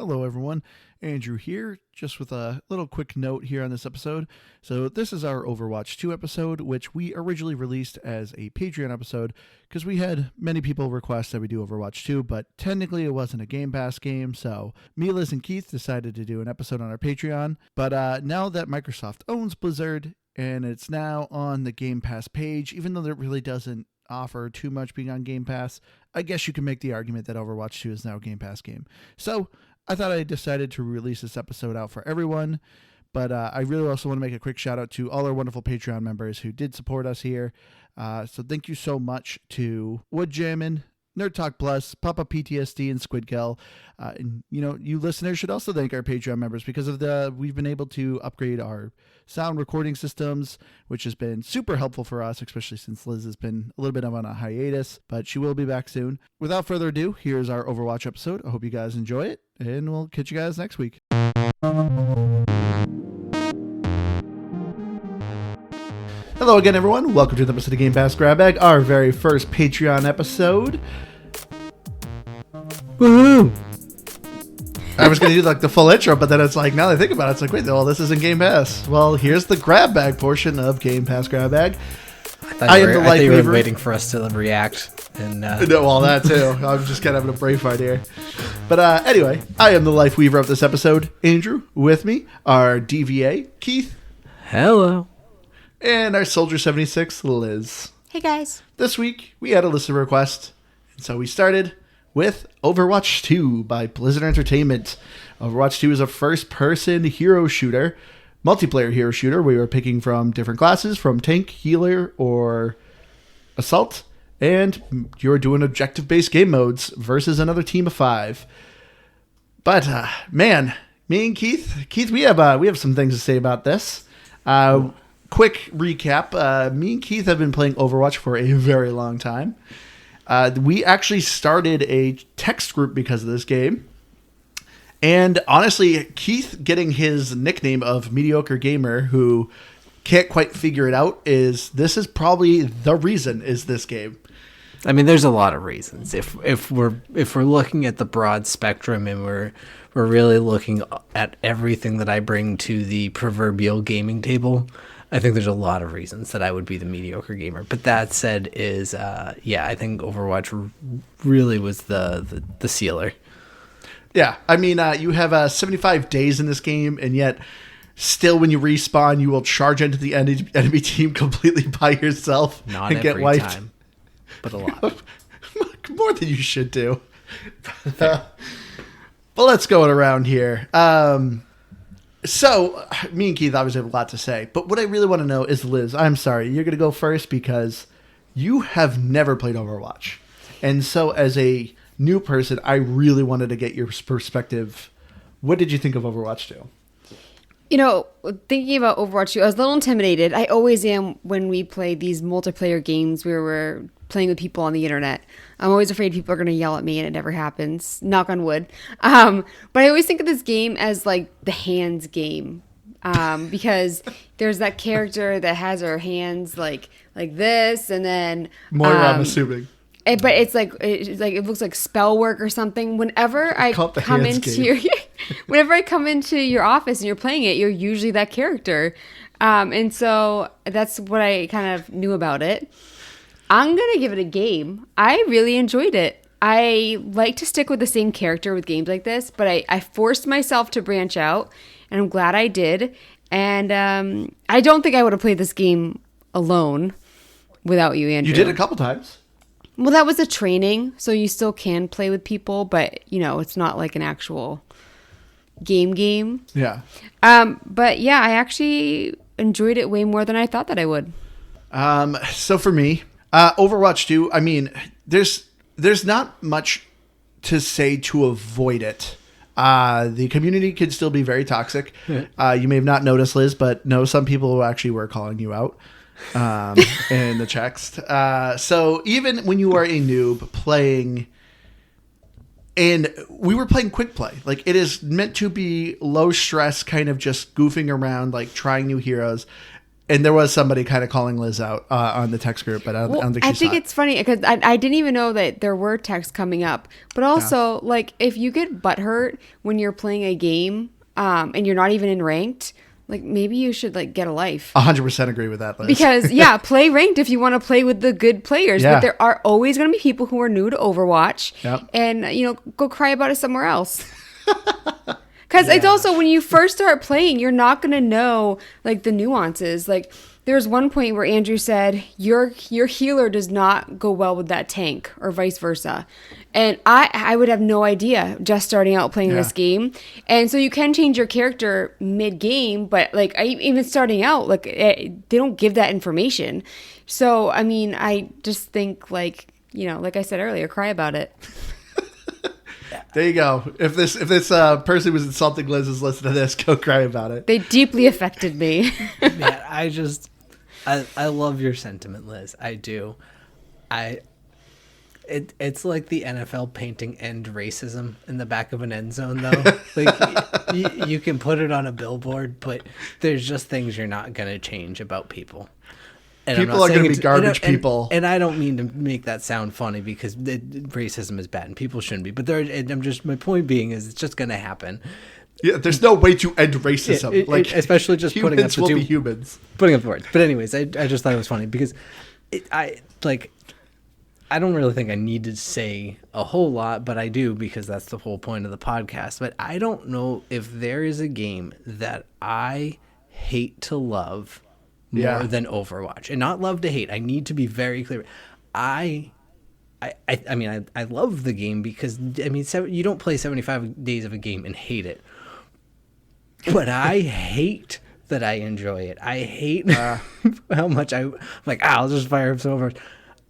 Hello, everyone. Andrew here, just with a little quick note here on this episode. So, this is our Overwatch 2 episode, which we originally released as a Patreon episode because we had many people request that we do Overwatch 2, but technically it wasn't a Game Pass game. So, me, Liz, and Keith decided to do an episode on our Patreon. But now that Microsoft owns Blizzard and it's now on the Game Pass page, even though it really doesn't offer too much being on Game Pass, I guess you can make the argument that Overwatch 2 is now a Game Pass game. So, I thought I decided to release this episode out for everyone, but I really also want to make a quick shout out to all our wonderful Patreon members who did support us here. So thank you so much to Woodjammin, Nerd Talk Plus, Papa PTSD, and Squidkill. And you listeners should also thank our Patreon members because of we've been able to upgrade our sound recording systems, which has been super helpful for us, especially since Liz has been a little bit on a hiatus, but she will be back soon. Without further ado, here's our Overwatch episode. I hope you guys enjoy it, and we'll catch you guys next week. Hello again, everyone. Welcome to the episode of Game Pass Grab Bag, our very first Patreon episode. Woohoo! I was going to do like the full intro, but then it's like, now that I think about it, it's like, wait, well, this isn't Game Pass. Well, here's the grab bag portion of Game Pass Grab Bag. I thought you were waiting for us to react. And No, well, that too. I'm just kind of having a brave fight here. But anyway, I am the Life Weaver of this episode. Andrew, with me, our DVA, Keith. Hello. And our Soldier 76, Liz. Hey, guys. This week, we had a list of requests, and so we started with Overwatch 2 by Blizzard Entertainment. Overwatch 2 is a first-person hero shooter, multiplayer hero shooter. We were picking from different classes, from tank, healer, or assault, and you're doing objective-based game modes versus another team of 5. But man, me and Keith, we have some things to say about this. Quick recap: me and Keith have been playing Overwatch for a very long time. We actually started a text group because of this game. And honestly, Keith getting his nickname of Mediocre Gamer, who can't quite figure it out, this is probably the reason is this game. I mean, there's a lot of reasons. If we're looking at the broad spectrum and we're really looking at everything that I bring to the proverbial gaming table, I think there's a lot of reasons that I would be the mediocre gamer. But that said, I think Overwatch really was the sealer. Yeah, I mean, you have 75 days in this game, and yet still when you respawn, you will charge into the enemy team completely by yourself and get wiped. Time, but a lot. More than you should do. But let's go around here. So, me and Keith obviously have a lot to say, but what I really want to know is, Liz, I'm sorry, you're going to go first because you have never played Overwatch. And so, as a new person, I really wanted to get your perspective. What did you think of Overwatch 2? Thinking about Overwatch 2, I was a little intimidated. I always am when we play these multiplayer games where we're playing with people on the internet. I'm always afraid people are going to yell at me, and it never happens. Knock on wood. But I always think of this game as like the hands game, because there's that character that has her hands like this, and then Moira, I'm assuming. But it's like it looks like spell work or something. Whenever I come into your office and you're playing it, you're usually that character, and so that's what I kind of knew about it. I'm gonna give it a game. I really enjoyed it. I like to stick with the same character with games like this, but I forced myself to branch out, and I'm glad I did. And I don't think I would have played this game alone without you, Andrew. You did a couple times. Well, that was a training, so you still can play with people, but, it's not like an actual game. Yeah. But, yeah, I actually enjoyed it way more than I thought that I would. So for me, Overwatch 2, I mean, there's not much to say to avoid it. The community could still be very toxic. Yeah. You may have not noticed, Liz, but no, some people actually were calling you out. In the text. So even when you are a noob playing, and we were playing quick play, like it is meant to be low stress, kind of just goofing around, like trying new heroes. And there was somebody kind of calling Liz out on the text group, but I don't think she saw it. it's funny because I didn't even know that there were texts coming up. But also, like, if you get butthurt when you're playing a game and you're not even in ranked, like, maybe you should, like, get a life. 100% agree with that, Liz. Because, play ranked if you want to play with the good players. Yeah. But there are always going to be people who are new to Overwatch. Yep. And, go cry about it somewhere else. Because it's also, when you first start playing, you're not going to know, like, the nuances. Like, there's one point where Andrew said, your healer does not go well with that tank, or vice versa. And I would have no idea just starting out playing this game. And so you can change your character mid-game, but, like, even starting out, like, they don't give that information. So, I mean, I just think, like, like I said earlier, cry about it. There you go. If this person was insulting Liz is listening to this, go cry about it. They deeply affected me. Man, I love your sentiment, Liz. I do. It's like the NFL painting end racism in the back of an end zone, though. Like, you can put it on a billboard, but there's just things you're not going to change about people. And people are going to be garbage people. And I don't mean to make that sound funny, because racism is bad and people shouldn't be. But my point being is, it's just going to happen. Yeah, there's no way to end racism. Especially just putting up the humans will be humans. Putting up the words. But anyways, I just thought it was funny because I don't really think I need to say a whole lot, but I do, because that's the whole point of the podcast. But I don't know if there is a game that I hate to love more than Overwatch. And not love to hate. I need to be very clear. I mean, I love the game because, I mean, you don't play 75 days of a game and hate it. But I hate that I enjoy it. I hate how much I'm like, I'll just fire up some Overwatch.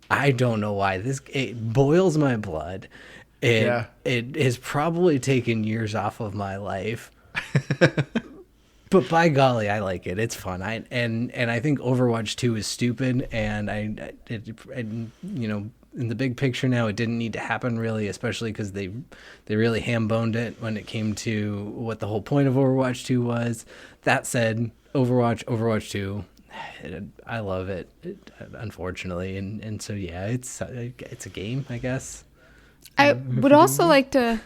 I don't know why. It boils my blood. It has probably taken years off of my life. But by golly, I like it. It's fun. And I think Overwatch 2 is stupid, and in the big picture now, it didn't need to happen, really, especially because they really ham-boned it when it came to what the whole point of Overwatch 2 was. That said, Overwatch 2, I love it, unfortunately, and so it's a game, I guess. I would also like to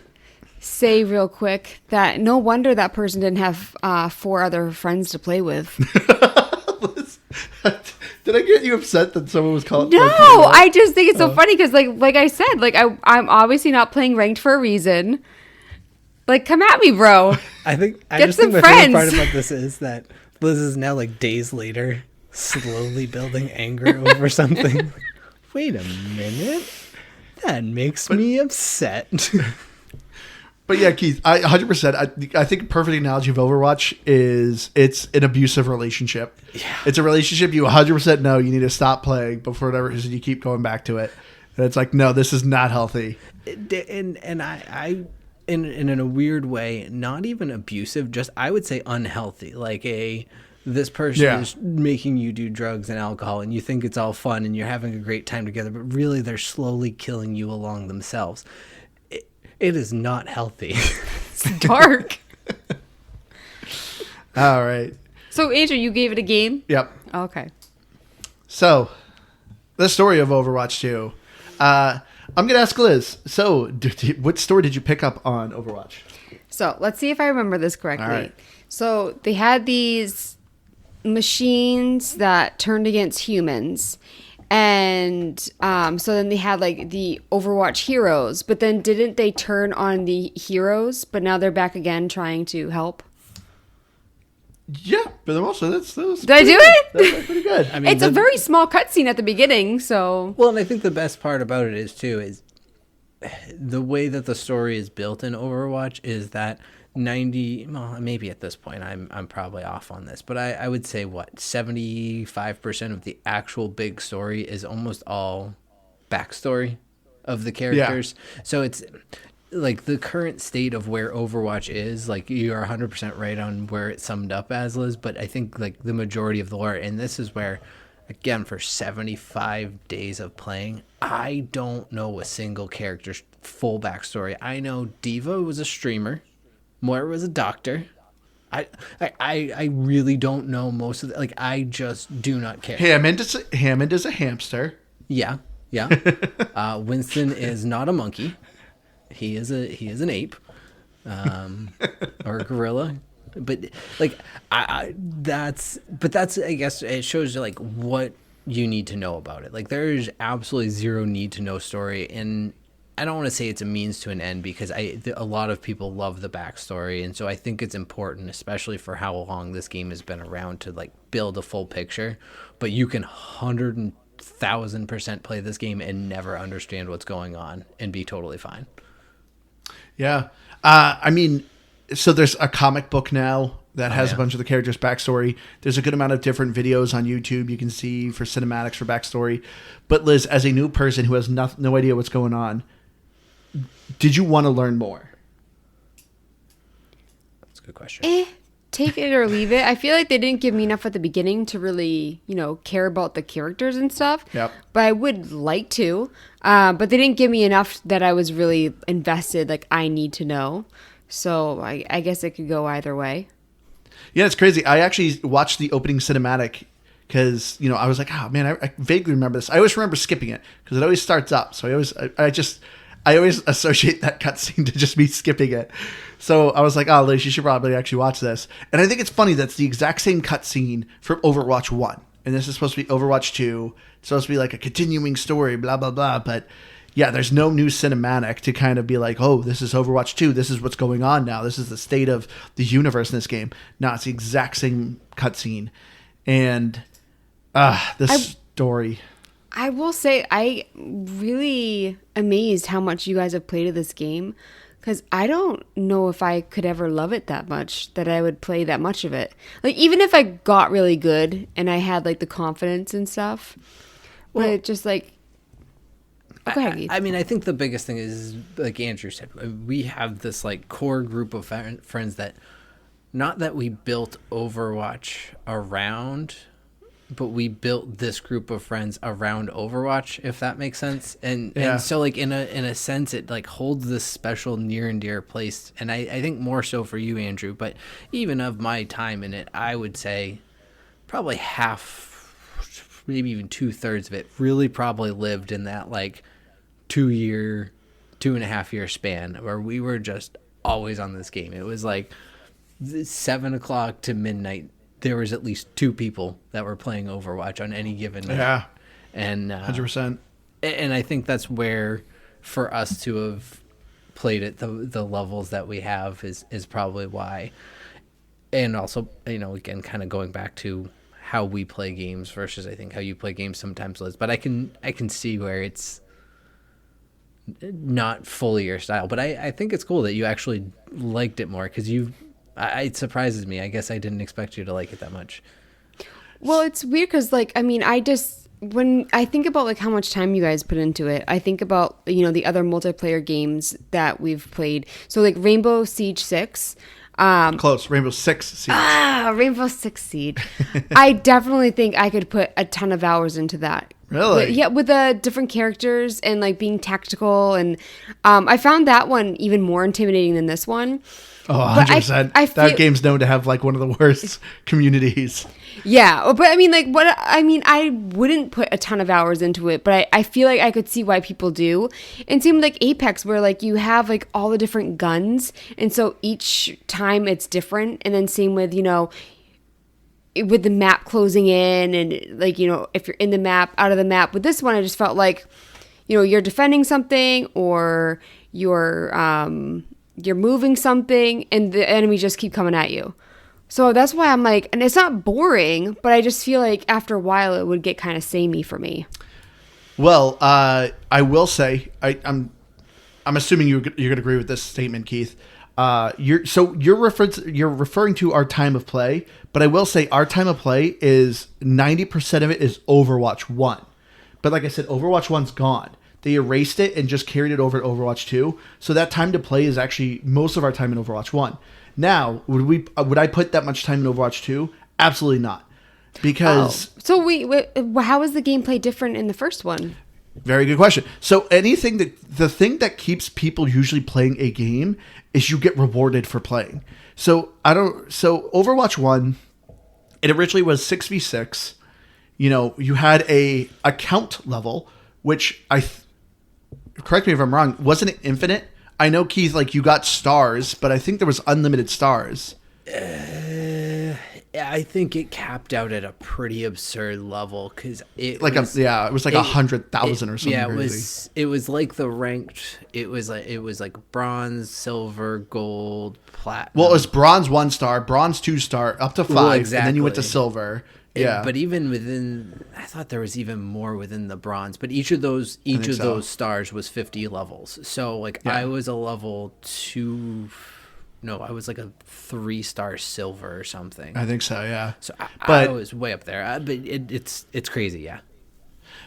say real quick that no wonder that person didn't have 4 other friends to play with. Did I get you upset that someone was called? No, I just think it's so funny because, like I said, like I'm obviously not playing ranked for a reason. Like, come at me, bro. I think my favorite part about this is that Liz is now, like, days later, slowly building anger over something. Wait a minute, that makes me upset. But yeah, Keith, 100%. I think a perfect analogy of Overwatch is it's an abusive relationship. Yeah. It's a relationship you 100% know you need to stop playing, but for whatever reason you keep going back to it. And it's like, no, this is not healthy. And I in a weird way, not even abusive, just I would say unhealthy. Like this person is making you do drugs and alcohol, and you think it's all fun and you're having a great time together, but really they're slowly killing you along themselves. It is not healthy. It's dark. All right. So, Andrew, you gave it a game? Yep. Okay. So, the story of Overwatch 2. I'm going to ask Liz. So, what story did you pick up on Overwatch? So, let's see if I remember this correctly. All right. So, they had these machines that turned against humans. And so then they had, like, the Overwatch heroes, but then didn't they turn on the heroes? But now they're back again trying to help. Yeah, but also that's did I do it? That's pretty good. I mean, it's a very small cutscene at the beginning, so. Well, and I think the best part about it is the way that the story is built in Overwatch is that maybe at this point I'm probably off on this, but I would say 75% of the actual big story is almost all backstory of the characters. Yeah. So it's like the current state of where Overwatch is, like, you are 100% right on where it's summed up as, Liz, but I think, like, the majority of the lore, and this is where, again, for 75 days of playing, I don't know a single character's full backstory. I know Diva was a streamer. Moira was a doctor. I really don't know most of the, like, I just do not care. Hammond is a hamster. Yeah. Winston is not a monkey. He is an ape, or a gorilla. But like, that's I guess it shows you like what you need to know about it. Like, there's absolutely zero need to know story, and I don't want to say it's a means to an end, because a lot of people love the backstory, and so I think it's important, especially for how long this game has been around, to like build a full picture. But you can 100,000% play this game and never understand what's going on and be totally fine. Yeah. I mean, so there's a comic book now that has a bunch of the characters' backstory. There's a good amount of different videos on YouTube you can see for cinematics for backstory. But Liz, as a new person who has no idea what's going on, did you want to learn more? That's a good question. Take it or leave it. I feel like they didn't give me enough at the beginning to really, care about the characters and stuff. Yep. But I would like to. But they didn't give me enough that I was really invested, like I need to know. So I guess it could go either way. Yeah, it's crazy. I actually watched the opening cinematic because, I was like, oh man, I vaguely remember this. I always remember skipping it because it always starts up. So I always associate that cutscene to just me skipping it. So I was like, oh, Liz, you should probably actually watch this. And I think it's funny that's the exact same cutscene from Overwatch 1. And this is supposed to be Overwatch 2. It's supposed to be like a continuing story, blah, blah, blah. But yeah, there's no new cinematic to kind of be like, oh, this is Overwatch 2. This is what's going on now. This is the state of the universe in this game. No, it's the exact same cutscene. And story. I will say I really amazed how much you guys have played of this game, because I don't know if I could ever love it that much that I would play that much of it. Like, even if I got really good and I had like the confidence and stuff, but it just like, go ahead, Keith. I mean, I think the biggest thing is, like Andrew said, we have this like core group of friends that, not that we built Overwatch around, but we built this group of friends around Overwatch, if that makes sense. And so like in a sense, it like holds this special near and dear place. And I think more so for you, Andrew, but even of my time in it, I would say probably half, maybe even 2/3 of it really probably lived in that like 2.5 year span where we were just always on this game. It was like 7 o'clock to midnight. There was at least 2 people that were playing Overwatch on any given night. Yeah. And 100%. And I think that's where, for us to have played at the levels that we have is probably why. And also, again, kind of going back to how we play games versus I think how you play games sometimes, Liz. But I can see where it's not fully your style. But I think it's cool that you actually liked it more, because it surprises me. I guess I didn't expect you to like it that much. Well, it's weird because, like, I mean, when I think about, like, how much time you guys put into it, I think about, the other multiplayer games that we've played. So, like, Rainbow Siege 6. Close. Rainbow Six Siege. Rainbow Six Siege. I definitely think I could put a ton of hours into that. Really? With the different characters and, like, being tactical. And I found that one even more intimidating than this one. Oh, 100%. That game's known to have like one of the worst communities. Yeah, but I mean, I wouldn't put a ton of hours into it, but I feel like I could see why people do. And same with like Apex, where like you have like all the different guns, and so each time it's different. And then same with with the map closing in, and like if you're in the map, out of the map. With this one, I just felt like you're defending something, or you're moving something and the enemy just keep coming at you. So that's why I'm like, and it's not boring, but I just feel like after a while it would get kind of samey for me. Well, I will say, I'm assuming you're going to agree with this statement, Keith. You're referring to our time of play, but I will say our time of play is 90% of it is Overwatch 1. But like I said, Overwatch 1's gone. They erased it and just carried it over to Overwatch 2. So that time to play is actually most of our time in Overwatch 1. Now, would I put that much time in Overwatch 2? Absolutely not. Because so how was the gameplay different in the first one? Very good question. So the thing that keeps people usually playing a game is you get rewarded for playing. So Overwatch 1, it originally was 6v6. You had a account level, which correct me if I'm wrong, wasn't it infinite? I know, Keith, like you got stars, but I think there was unlimited stars. I think it capped out at a pretty absurd level because it was 100,000 or something. Yeah, crazy. it was like the ranked. It was like bronze, silver, gold, platinum. Well, it was bronze 1 star, bronze 2 star, up to 5, Well, and then you went to exactly. silver. Yeah, But even within, I thought there was even more within the bronze. But each of those stars was 50 levels. So like I was a level 2. No, I was like a 3-star silver or something. I think so. Yeah. So I was way up there. But it's crazy. Yeah.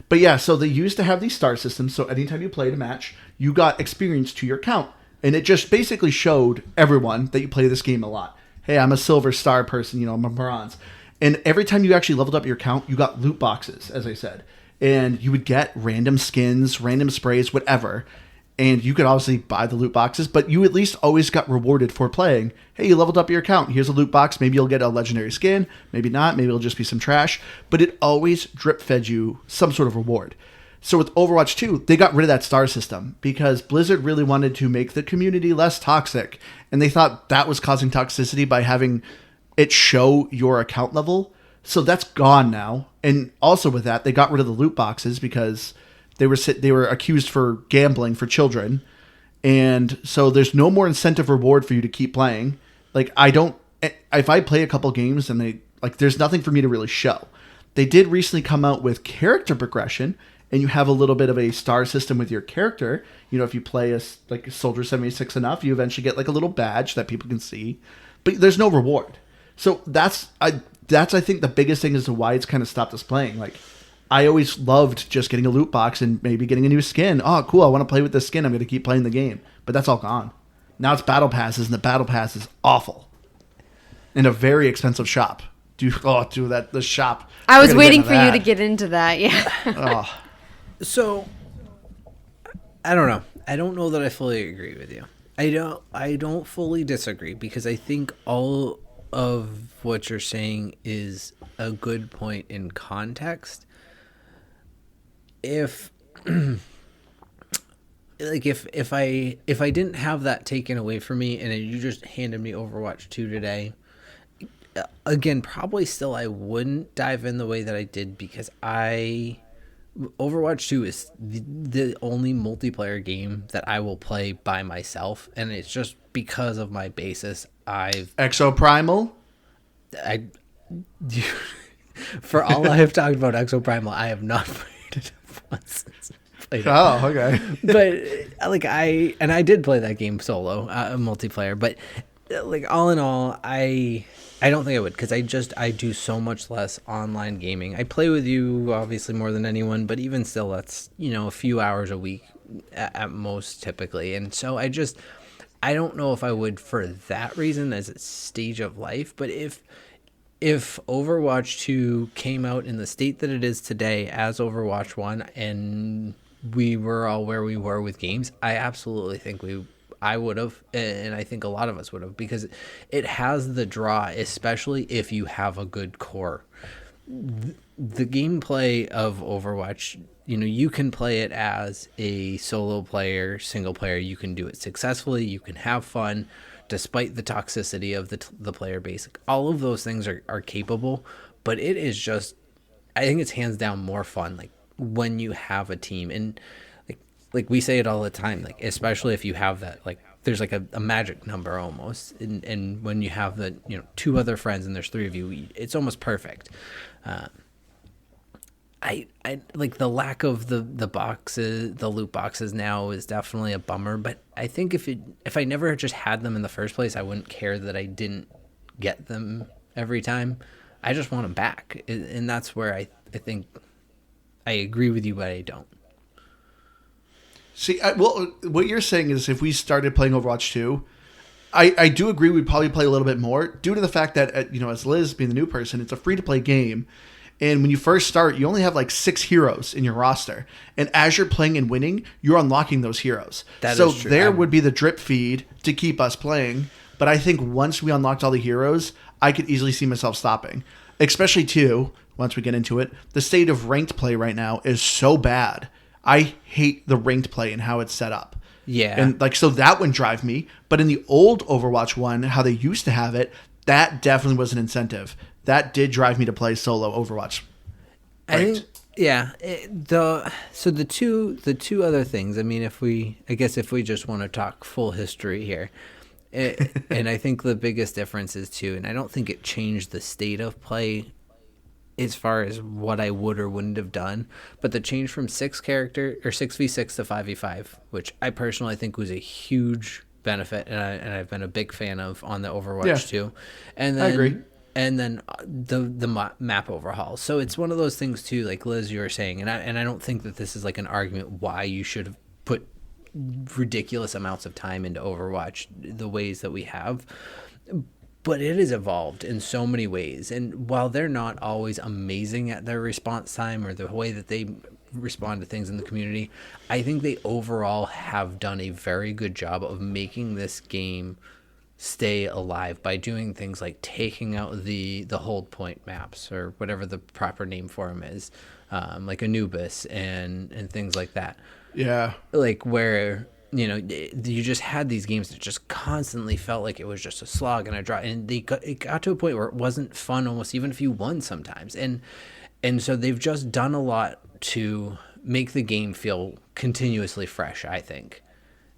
But yeah, so they used to have these star systems. So anytime you played a match, you got experience to your count, and it just basically showed everyone that you play this game a lot. Hey, I'm a silver star person. I'm a bronze. And every time you actually leveled up your count, you got loot boxes, as I said. And you would get random skins, random sprays, whatever. And you could obviously buy the loot boxes, but you at least always got rewarded for playing. Hey, you leveled up your account. Here's a loot box. Maybe you'll get a legendary skin. Maybe not. Maybe it'll just be some trash. But it always drip fed you some sort of reward. So with Overwatch 2, they got rid of that star system because Blizzard really wanted to make the community less toxic. And they thought that was causing toxicity by having it show your account level. So that's gone now. And also with that, they got rid of the loot boxes because they were accused for gambling for children. And so there's no more incentive reward for you to keep playing. Like if I play a couple games and there's nothing for me to really show. They did recently come out with character progression, and you have a little bit of a star system with your character. If you play a Soldier 76 enough, you eventually get like a little badge that people can see, but there's no reward. So that's I think the biggest thing as to why it's kind of stopped us playing. Like I always loved just getting a loot box and maybe getting a new skin. Oh, cool! I want to play with this skin. I'm going to keep playing the game. But that's all gone. Now it's battle passes, and the battle pass is awful. In a very expensive shop. The shop. I was waiting for you to get into that. Yeah. Oh. So I don't know. I don't know that I fully agree with you. I don't fully disagree because I think all of what you're saying is a good point in context. If if I didn't have that taken away from me and you just handed me Overwatch 2 today, again, probably still I wouldn't dive in the way that I did because Overwatch 2 is the only multiplayer game that I will play by myself, and it's just because of my basis. Exoprimal? For all I have talked about Exoprimal, I have not played it once. Oh, okay. But I did play that game solo, multiplayer, but like all in all, I don't think I would because I do so much less online gaming. I play with you obviously more than anyone, but even still, that's a few hours a week at most typically, and so I don't know if I would for that reason as a stage of life. But if Overwatch 2 came out in the state that it is today as Overwatch 1 and we were all where we were with games, I absolutely think I would have, and I think a lot of us would have, because it has the draw, especially if you have a good core. The gameplay of Overwatch, you can play it as a solo player, single player. You can do it successfully. You can have fun, despite the toxicity of the player base. All of those things are capable, but it is just, I think it's hands down more fun. Like when you have a team, and like we say it all the time, like especially if you have that, like there's like a magic number almost, and when you have the 2 other friends and there's 3 of you, it's almost perfect. I like the lack of the boxes, the loot boxes now is definitely a bummer, but I think if I never just had them in the first place, I wouldn't care that I didn't get them every time. I just want them back, and that's where I think I agree with you, but I don't. See, what you're saying is if we started playing Overwatch 2, I do agree we'd probably play a little bit more due to the fact that, as Liz being the new person, it's a free-to-play game. And when you first start, you only have like 6 heroes in your roster. And as you're playing and winning, you're unlocking those heroes. That so is true. there would be the drip feed to keep us playing. But I think once we unlocked all the heroes, I could easily see myself stopping. Especially too, once we get into it, the state of ranked play right now is so bad. I hate the ranked play and how it's set up. Yeah. And like, so that wouldn't drive me. But in the old Overwatch 1, how they used to have it, that definitely was an incentive. That did drive me to play solo Overwatch. I Right. think, yeah. The two other things. I mean, if we just want to talk full history here, and I think the biggest difference is too, and I don't think it changed the state of play as far as what I would or wouldn't have done, but the change from 6v6 to 5v5, which I personally think was a huge benefit, and I've been a big fan of on the Overwatch 2. And then, I agree. And then the map overhaul. So it's one of those things too, like Liz, you were saying, and I don't think that this is like an argument why you should have put ridiculous amounts of time into Overwatch the ways that we have. But it has evolved in so many ways. And while they're not always amazing at their response time or the way that they respond to things in the community, I think they overall have done a very good job of making this game stay alive by doing things like taking out the hold point maps, or whatever the proper name for them is, like Anubis and things like that. Yeah. Like where, you know, you just had these games that just constantly felt like it was just a slog and a draw, and it got to a point where it wasn't fun almost even if you won sometimes. And so they've just done a lot to make the game feel continuously fresh, I think.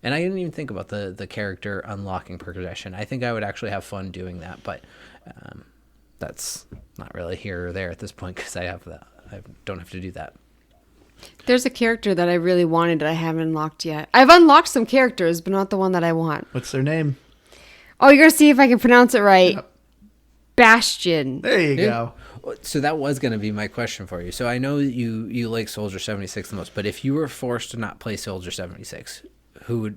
And I didn't even think about the character unlocking progression. I think I would actually have fun doing that, but that's not really here or there at this point because I don't have to do that. There's a character that I really wanted that I haven't unlocked yet. I've unlocked some characters, but not the one that I want. What's their name? Oh, you're going to see if I can pronounce it right. Yep. Bastion. There you go. So that was going to be my question for you. So I know you like Soldier 76 the most, but if you were forced to not play Soldier 76,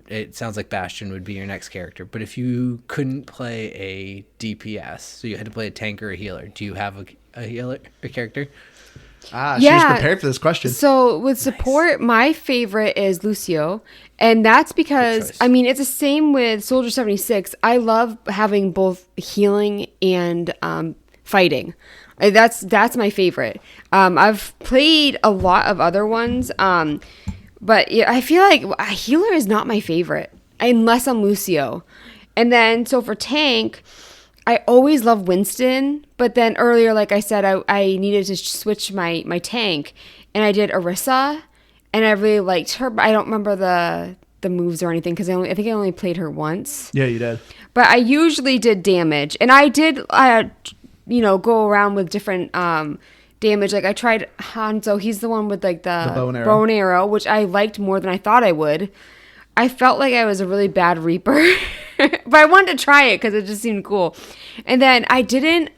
it sounds like Bastion would be your next character. But if you couldn't play a DPS, so you had to play a tank or a healer, do you have a healer, a character? She was prepared for this question. So with support, my favorite is Lucio. And that's because, I mean, it's the same with Soldier 76. I love having both healing and fighting. That's my favorite. I've played a lot of other ones, but yeah, I feel like a healer is not my favorite unless I'm Lucio. And then, so for tank, I always love Winston, but then earlier, like I said, I needed to switch my tank, and I did Orisa, and I really liked her, but I don't remember the moves or anything because I think I only played her once. Yeah, you did. But I usually did damage, and I did, go around with different damage. Like I tried Hanzo. He's the one with like the bow and arrow, which I liked more than I thought I would. I felt like I was a really bad Reaper, but I wanted to try it because it just seemed cool. And then I didn't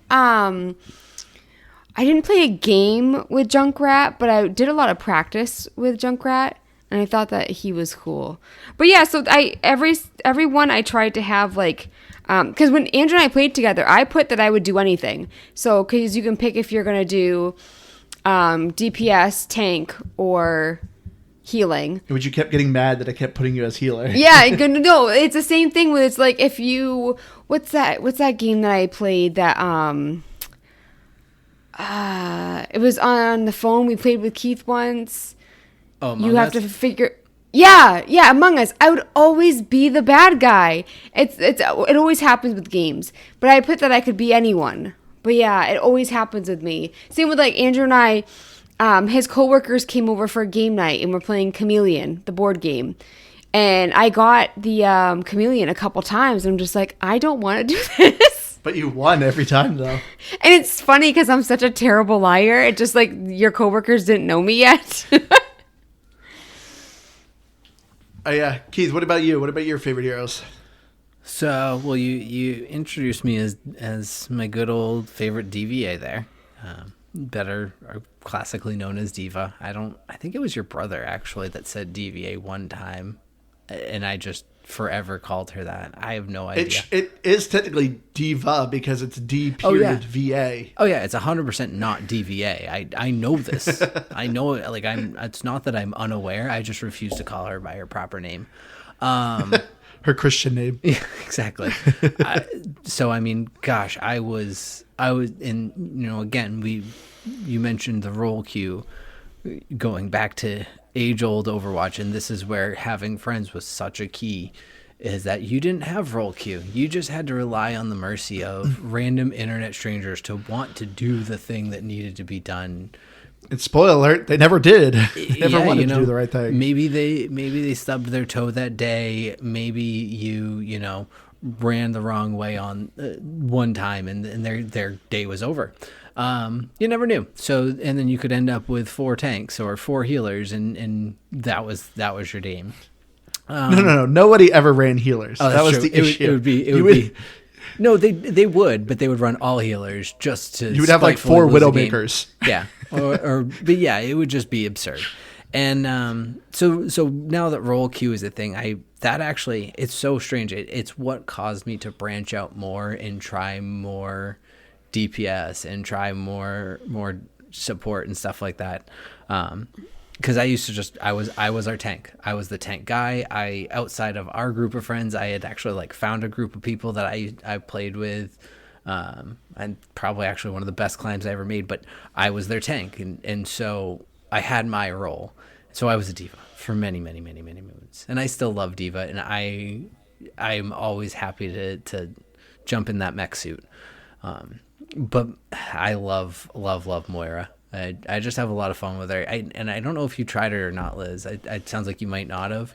play a game with Junkrat, but I did a lot of practice with Junkrat, and I thought that he was cool. But yeah, so every one I tried to have like, because when Andrew and I played together, I put that I would do anything. So because you can pick if you're gonna do DPS, tank, or healing. Which you kept getting mad that I kept putting you as healer. Yeah, no, it's the same thing with, it's like if you, what's that game that I played that it was on the phone, we played with Keith once. Oh, you have to figure. Yeah, Among Us. I would always be the bad guy. It always happens with games. But I put that I could be anyone. But yeah, it always happens with me. Same with like Andrew and I. His coworkers came over for a game night and we're playing Chameleon, the board game. And I got the Chameleon a couple times. And I'm just like, I don't want to do this. But you won every time though. And it's funny because I'm such a terrible liar. It's just like your coworkers didn't know me yet. Yeah, Keith, what about you? What about your favorite heroes? So, well, you introduced me as my good old favorite DVA there. Better or classically known as Diva. I think it was your brother actually that said DVA one time, and I just forever called her that. I have no idea. It is technically diva because it's D period VA. Oh yeah, it's 100% not DVA. I know this. I know it. Like it's not that I'm unaware. I just refuse to call her by her proper name. Her Christian name. Yeah, exactly. So I mean, gosh, I was in, again, you mentioned the role queue, going back to age old Overwatch, and this is where having friends was such a key, is that you didn't have role queue. You just had to rely on the mercy of random internet strangers to want to do the thing that needed to be done. And spoiler alert, they never did. They never wanted to do the right thing. Maybe they stubbed their toe that day. Maybe you ran the wrong way on one time, and their day was over. You never knew. So, and then you could end up with 4 tanks or 4 healers, and that was your game. No. Nobody ever ran healers. Oh, that was true. the issue. It would be. No, they would, but they would run all healers just to. You would have like 4 Widowmakers. Yeah, but yeah, it would just be absurd. And so now that role queue is a thing, it's so strange. It's what caused me to branch out more and try more DPS and try more support and stuff like that. Because I used to I was our tank. I was the tank guy. Outside of our group of friends, I had actually found a group of people that I played with, and probably actually one of the best climbs I ever made. But I was their tank, and so I had my role. So I was a diva for many moons, and I still love diva, and I'm always happy to jump in that mech suit. But I love Moira. I just have a lot of fun with her. And I don't know if you tried her or not, Liz. It sounds like you might not have.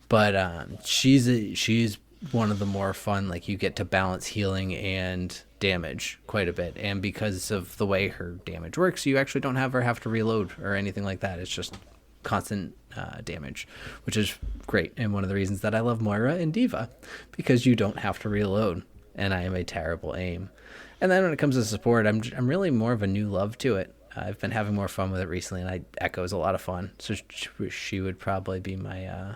But she's one of the more fun. Like, you get to balance healing and damage quite a bit. And because of the way her damage works, you actually don't have to reload or anything like that. It's just constant damage, which is great. And one of the reasons that I love Moira and Diva, because you don't have to reload. And I am a terrible aim. And then when it comes to support, I'm really more of a new love to it. I've been having more fun with it recently, and Echo's a lot of fun. So she would probably be my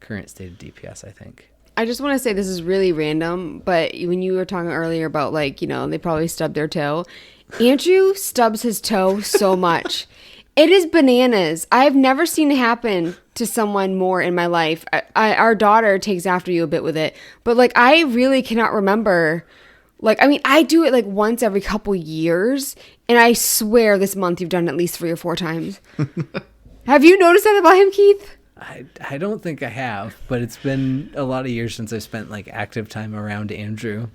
current state of DPS, I think. I just want to say this is really random, but when you were talking earlier about, they probably stubbed their toe. Andrew stubs his toe so much. It is bananas. I've never seen it happen to someone more in my life. Our daughter takes after you a bit with it, but I really cannot remember. I do it once every couple years, and I swear this month you've done it at least 3 or 4 times. Have you noticed that about him, Keith? I don't think I have, but it's been a lot of years since I spent active time around Andrew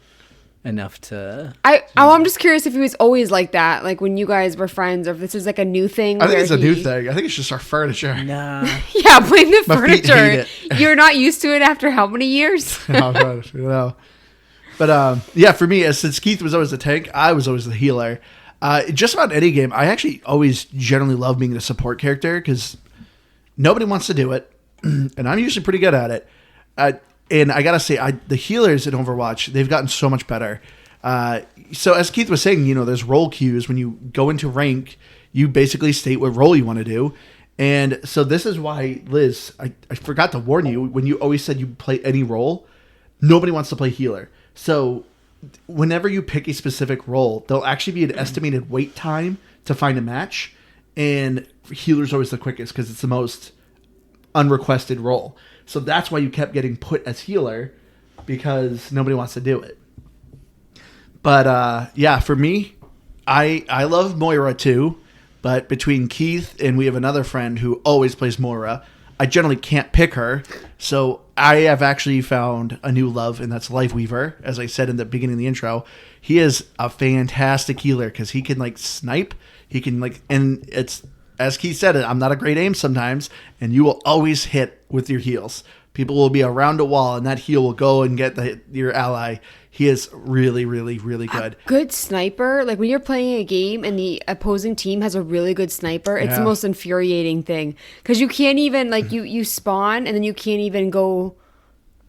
enough to. I'm just curious if he was always like that, when you guys were friends, or if this is a new thing. I think it's a new thing. I think it's just our furniture. Nah. Yeah, blame the My feet furniture. hate it. You're not used to it after how many years? But yeah, for me, since Keith was always the tank, I was always the healer. Just about any game, I actually always generally love being the support character because nobody wants to do it, and I'm usually pretty good at it. And I gotta say, the healers in Overwatch, they've gotten so much better. So as Keith was saying, there's role queues. When you go into rank, you basically state what role you want to do. And so this is why, Liz, I forgot to warn you, when you always said you play any role, nobody wants to play healer. So whenever you pick a specific role, there'll actually be an estimated wait time to find a match. And healer's always the quickest because it's the most unrequested role. So that's why you kept getting put as healer, because nobody wants to do it. But yeah, for me, I love Moira too. But between Keith and we have another friend who always plays Moira, I generally can't pick her. So I have actually found a new love, and that's Lifeweaver. As I said in the beginning of the intro, he is a fantastic healer because he can snipe. He can and it's, as Keith said, I'm not a great aim sometimes, and you will always hit with your heals. People will be around a wall, and that heal will go and get your ally. He is really, really, really good. A good sniper, when you're playing a game and the opposing team has a really good sniper, it's the most infuriating thing. Because you can't even, you spawn, and then you can't even go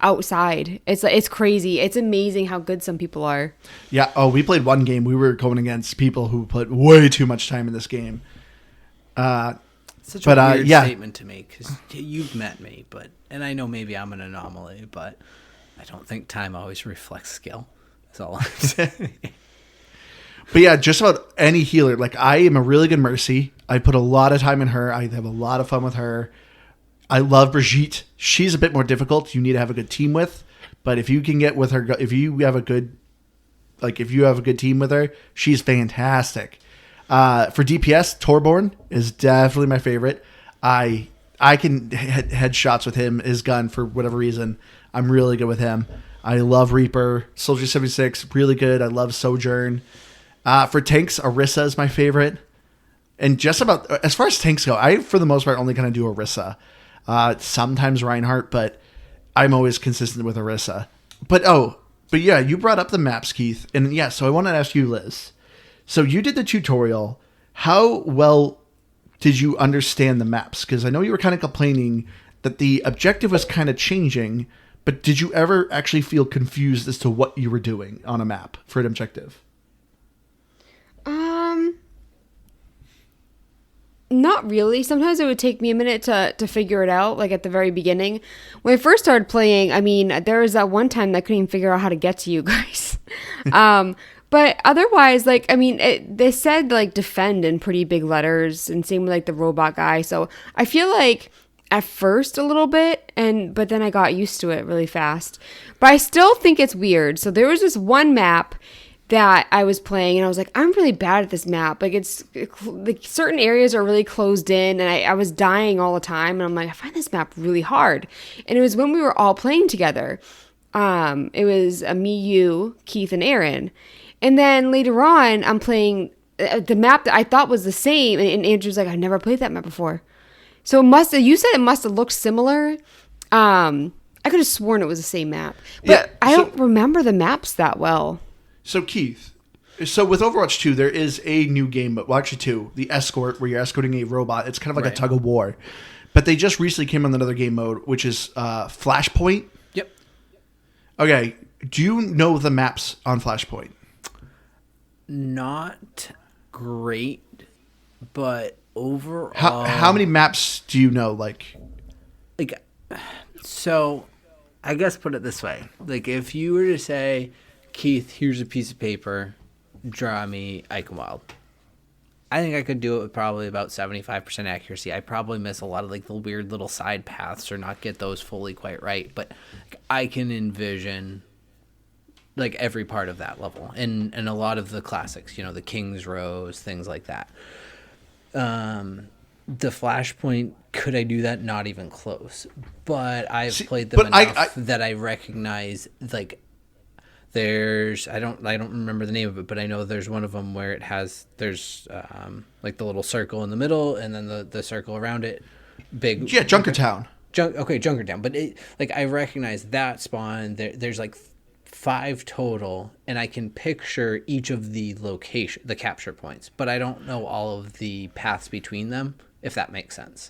outside. It's crazy. It's amazing how good some people are. Yeah. Oh, we played one game. We were going against people who put way too much time in this game. Such But, a weird yeah. statement to make because you've met me, and I know maybe I'm an anomaly, but I don't think time always reflects skill. That's all I'm saying. But yeah, just about any healer. Like, I am a really good Mercy. I put a lot of time in her. I have a lot of fun with her. I love Brigitte. She's a bit more difficult. You need to have a good team with. But if you can get with her, if you have a good team with her, she's fantastic. For DPS, Torborn is definitely my favorite. I can head shots with him, his gun, for whatever reason. I'm really good with him. I love Reaper. Soldier 76, really good. I love Sojourn. For tanks, Orisa is my favorite. And just about, as far as tanks go, I, for the most part, only kind of do Orisa. Sometimes Reinhardt, but I'm always consistent with Orisa. But yeah, you brought up the maps, Keith. And yeah, so I wanted to ask you, Liz. So you did the tutorial. How well did you understand the maps? Because I know you were kind of complaining that the objective was kind of changing, but did you ever actually feel confused as to what you were doing on a map for an objective? Not really. Sometimes it would take me a minute to figure it out, like at the very beginning. When I first started playing, I mean, there was that one time that I couldn't even figure out how to get to you guys. But otherwise, like, I mean, they said, like, defend in pretty big letters, and same with, like, the robot guy. So I feel like at first a little bit, but then I got used to it really fast. But I still think it's weird. So there was this one map that I was playing, and I was like, I'm really bad at this map. Like, like certain areas are really closed in, and I was dying all the time. And I'm like, I find this map really hard. And it was when we were all playing together. It was me, you, Keith, and Aaron. And then later on, I'm playing the map that I thought was the same, and Andrew's like, I've never played that map before. So you said it must have looked similar. I could have sworn it was the same map, but Yeah, I don't remember the maps that well. So Keith, with Overwatch 2, there is a new game, but well, actually two, the Escort, where you're escorting a robot. It's kind of like a tug of war. But they just recently came on another game mode, which is Flashpoint. Yep. Okay, do you know the maps on Flashpoint? Not great, but overall, How many maps do you know? Like, so I guess put it this way: like, if you were to say, Keith, here's a piece of paper, draw me Eichenwald. I think I could do it with probably about 75% accuracy. I probably miss a lot of like the weird little side paths or not get those fully quite right, but I can envision like every part of that level and a lot of the classics, the King's Rows, things like that. The Flashpoint, could I do that? Not even close. But I've played them enough that I recognize, like, there's I don't remember the name of it, but I know there's one of them where there's like the little circle in the middle and then the circle around it. Big. Yeah, Junkertown. Junkertown. But I recognize that spawn. There's like 5 total, and I can picture each of the capture points, but I don't know all of the paths between them, if that makes sense.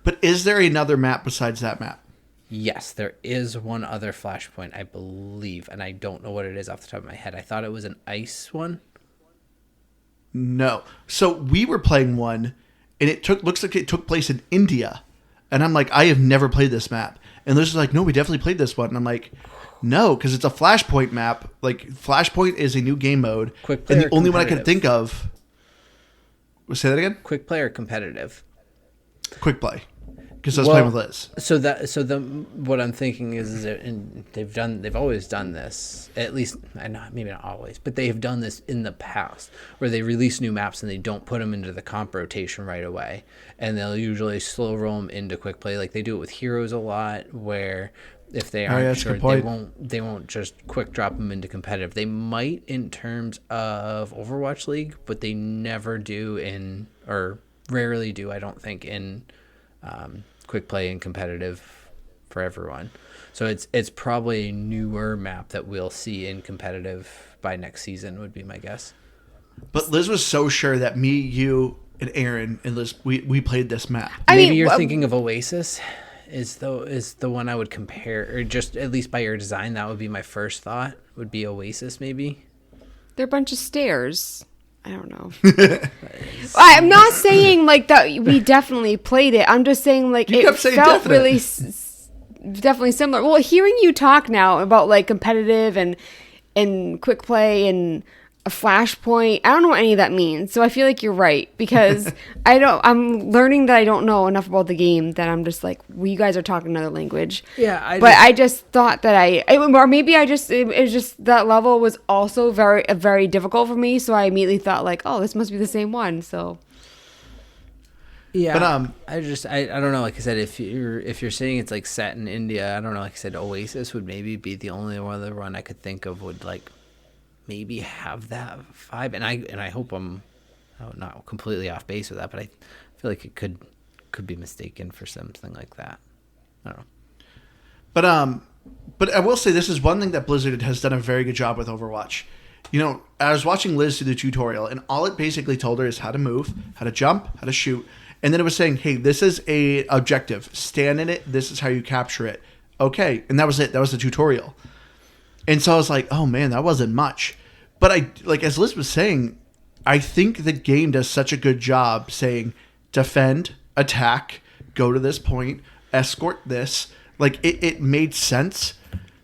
But is there another map besides that map? Yes, there is one other Flashpoint, I believe, and I don't know what it is off the top of my head. I thought it was an ice one. No. So we were playing one, and looks like it took place in India. And I'm like, I have never played this map. And Liz is like, no, we definitely played this one. And I'm like, no, because it's a Flashpoint map. Like, Flashpoint is a new game mode. Quick play, and the only one I could think of... Say that again? Quick play or competitive? Quick play. Because I was playing with Liz. So what I'm thinking is that, and they've always done this, at least, maybe not always, but they have done this in the past, where they release new maps and they don't put them into the comp rotation right away, and they'll usually slow roll them into quick play, like they do it with heroes a lot, where if they aren't sure, they won't just quick drop them into competitive. They might in terms of Overwatch League, but they never do or rarely do, I don't think, in quick play and competitive for everyone. So it's probably a newer map that we'll see in competitive by next season, would be my guess. But Liz was so sure that me, you, and Aaron and Liz, we played this map. Maybe you're thinking of Oasis is the one I would compare, or just at least by your design, that would be my first thought, would be Oasis maybe. They're a bunch of stairs. I don't know. I'm not saying like that we definitely played it. I'm just saying like You it kept saying felt definite. really definitely similar. Well, hearing you talk now about like competitive and quick play and a flashpoint, I don't know what any of that means. So I feel like you're right because I'm learning that I don't know enough about the game that I'm just like, well, you guys are talking another language. Yeah, I just thought that or maybe it was just that level was also very difficult for me. So I immediately thought like, oh, this must be the same one. So yeah, But I don't know. Like I said, if you're saying it's like set in India, I don't know. Like I said, Oasis would maybe be the only other one I could think of would like maybe have that vibe, and I hope I'm not completely off base with that, but I feel like it could be mistaken for something like that. I don't know. But I will say this is one thing that Blizzard has done a very good job with Overwatch. You know, I was watching Liz do the tutorial, and all it basically told her is how to move, how to jump, how to shoot, and then it was saying, "Hey, this is a objective. Stand in it. This is how you capture it." Okay, and that was it. That was the tutorial. And so I was like, "Oh man, that wasn't much." But as Liz was saying, I think the game does such a good job saying defend, attack, go to this point, escort this. Like it made sense.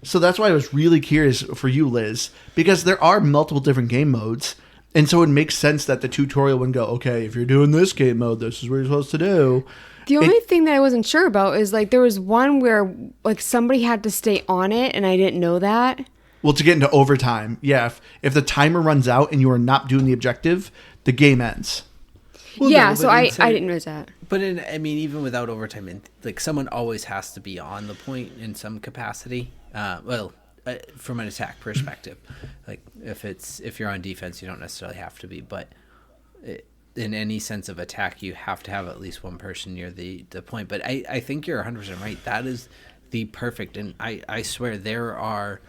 So that's why I was really curious for you, Liz, because there are multiple different game modes. And so it makes sense that the tutorial would go, okay, if you're doing this game mode, this is what you're supposed to do. the only thing that I wasn't sure about is like there was one where like somebody had to stay on it and I didn't know that. Well, to get into overtime, yeah, if the timer runs out and you are not doing the objective, the game ends. Well, yeah, no, so but I inside- didn't know that. But I mean, even without overtime, like someone always has to be on the point in some capacity. From an attack perspective, like if you're on defense, you don't necessarily have to be, but in any sense of attack, you have to have at least one person near the point. But I think you're 100% right. That is the perfect, and I swear there are,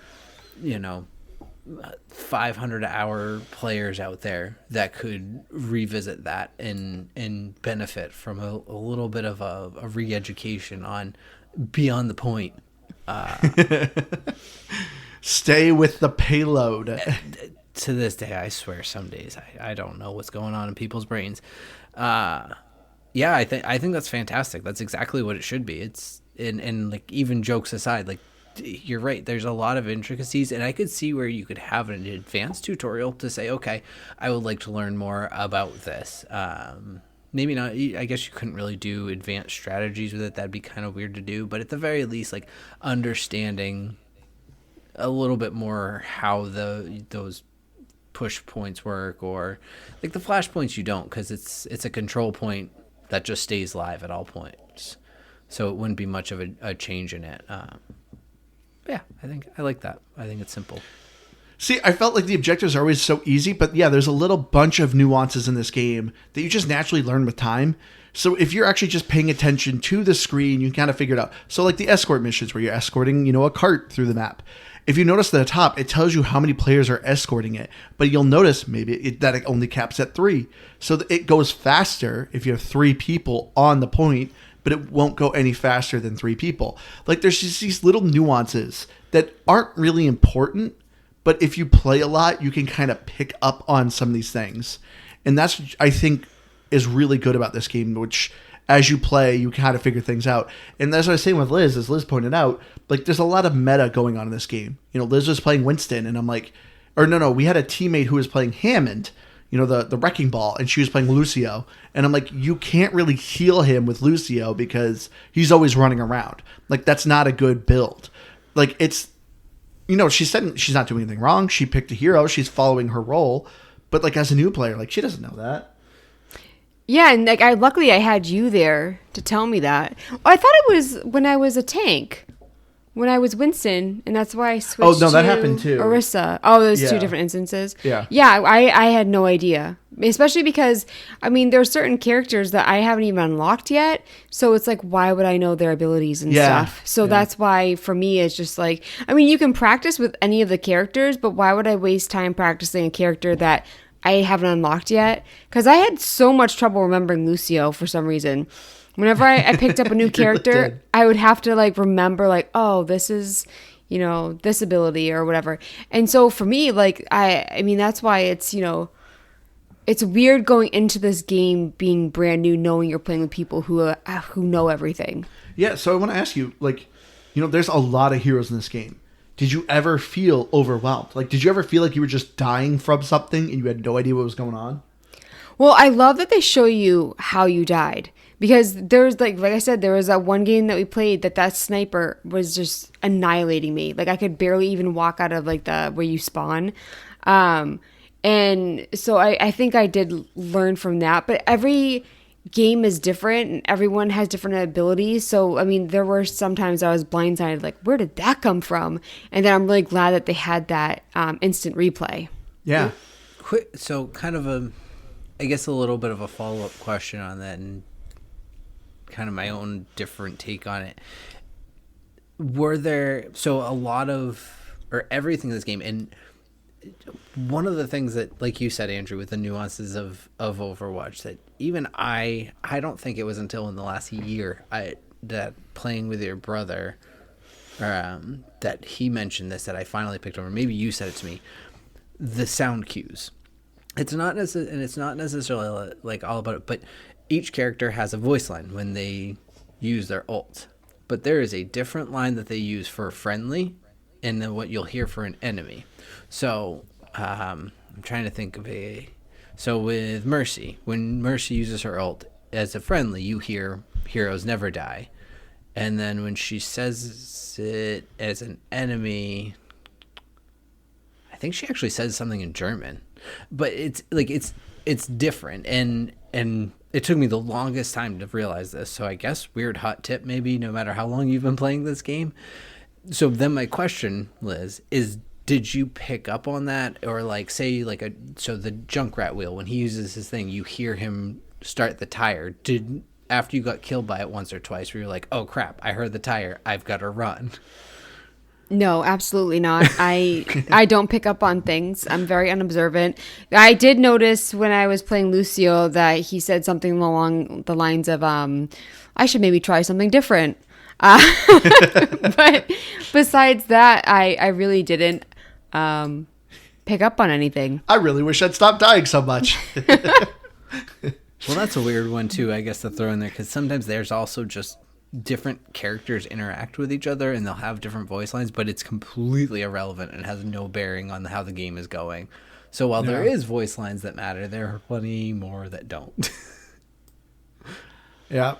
500-hour players out there that could revisit that and benefit from a little bit of a re-education on beyond the point. Stay with the payload. To this day, I swear, some days I don't know what's going on in people's brains. Yeah, I think that's fantastic. That's exactly what it should be. It's and like even jokes aside, like you're right. There's a lot of intricacies, and I could see where you could have an advanced tutorial to say, okay, I would like to learn more about this. Maybe not. I guess you couldn't really do advanced strategies with it. That'd be kind of weird to do. But at the very least, like understanding a little bit more how those push points work, or like the flash points you don't, because it's a control point that just stays live at all points. So it wouldn't be much of a change in it. Yeah, I think I like that. I think it's simple. See, I felt like the objectives are always so easy, but yeah, there's a little bunch of nuances in this game that you just naturally learn with time. So if you're actually just paying attention to the screen, you kind of figure it out. So like the escort missions where you're escorting, a cart through the map. If you notice at the top, it tells you how many players are escorting it, but you'll notice that it only caps at 3. So it goes faster if you have 3 people on the point, but it won't go any faster than 3 people. Like there's just these little nuances that aren't really important, but if you play a lot, you can kind of pick up on some of these things. And that's, I think, is really good about this game, which as you play, you kind of figure things out. And as I was saying with Liz, as Liz pointed out, like there's a lot of meta going on in this game. Liz was playing Winston, and I'm like, or no, we had a teammate who was playing Hammond, the wrecking ball, and she was playing Lucio. And I'm like, you can't really heal him with Lucio because he's always running around. Like, that's not a good build. Like, it's, she said she's not doing anything wrong. She picked a hero. She's following her role. But, like, as a new player, like, she doesn't know that. Yeah, and like luckily I had you there to tell me that. I thought it was when I was a tank. When I was Winston, and that's why I switched that to happened too. Orisa. Oh, those Yeah. 2 different instances. Yeah. Yeah, I had no idea. Especially because, there are certain characters that I haven't even unlocked yet. So it's like, why would I know their abilities and stuff? So that's why, for me, it's just like, you can practice with any of the characters, but why would I waste time practicing a character that I haven't unlocked yet? Because I had so much trouble remembering Lucio for some reason. Whenever I picked up a new character, I would have to like remember like, oh, this is, this ability or whatever. And so for me, like, I mean, that's why it's, it's weird going into this game being brand new, knowing you're playing with people who know everything. Yeah, so I want to ask you, like, there's a lot of heroes in this game. Did you ever feel overwhelmed? Like, did you ever feel like you were just dying from something and you had no idea what was going on? Well, I love that they show you how you died. Because there's, like I said, there was that one game that we played that sniper was just annihilating me. Like, I could barely even walk out of, like, the where you spawn. And so I think I did learn from that. But every game is different and everyone has different abilities. So, I mean, there were sometimes I was blindsided, like, where did that come from? And then I'm really glad that they had that instant replay. Yeah. So kind of I guess a little bit of a follow-up question on that and kind of my own different take on it. Were there, so a lot of, or everything in this game, and one of the things that, like you said, Andrew, with the nuances of Overwatch, that even I don't think it was until in the last year that playing with your brother, that he mentioned this, that I finally picked over. Maybe you said it to me. The sound cues. It's not necessarily like all about it, but each character has a voice line when they use their ult. But there is a different line that they use for friendly, and then what you'll hear for an enemy. So I'm trying to think of so with Mercy, when Mercy uses her ult as a friendly, you hear "Heroes Never Die," and then when she says it as an enemy, I think she actually says something in German. But it's like it's different, and it took me the longest time to realize this. So I guess weird hot tip, maybe, no matter how long you've been playing this game. So then my question, Liz, is did you pick up on that? Or like, say, so the Junkrat wheel, when he uses his thing, you hear him start the tire. After you got killed by it once or twice, where you're like, oh crap, I heard the tire, I've got to run? No, absolutely not. I don't pick up on things. I'm very unobservant. I did notice when I was playing Lucio that he said something along the lines of, I should maybe try something different. But besides that, I really didn't pick up on anything. I really wish I'd stopped dying so much. Well, that's a weird one too, I guess, to throw in there, because sometimes there's also just different characters interact with each other and they'll have different voice lines, but it's completely irrelevant and has no bearing on how the game is going. So while there is voice lines that matter, there are plenty more that don't. Yeah.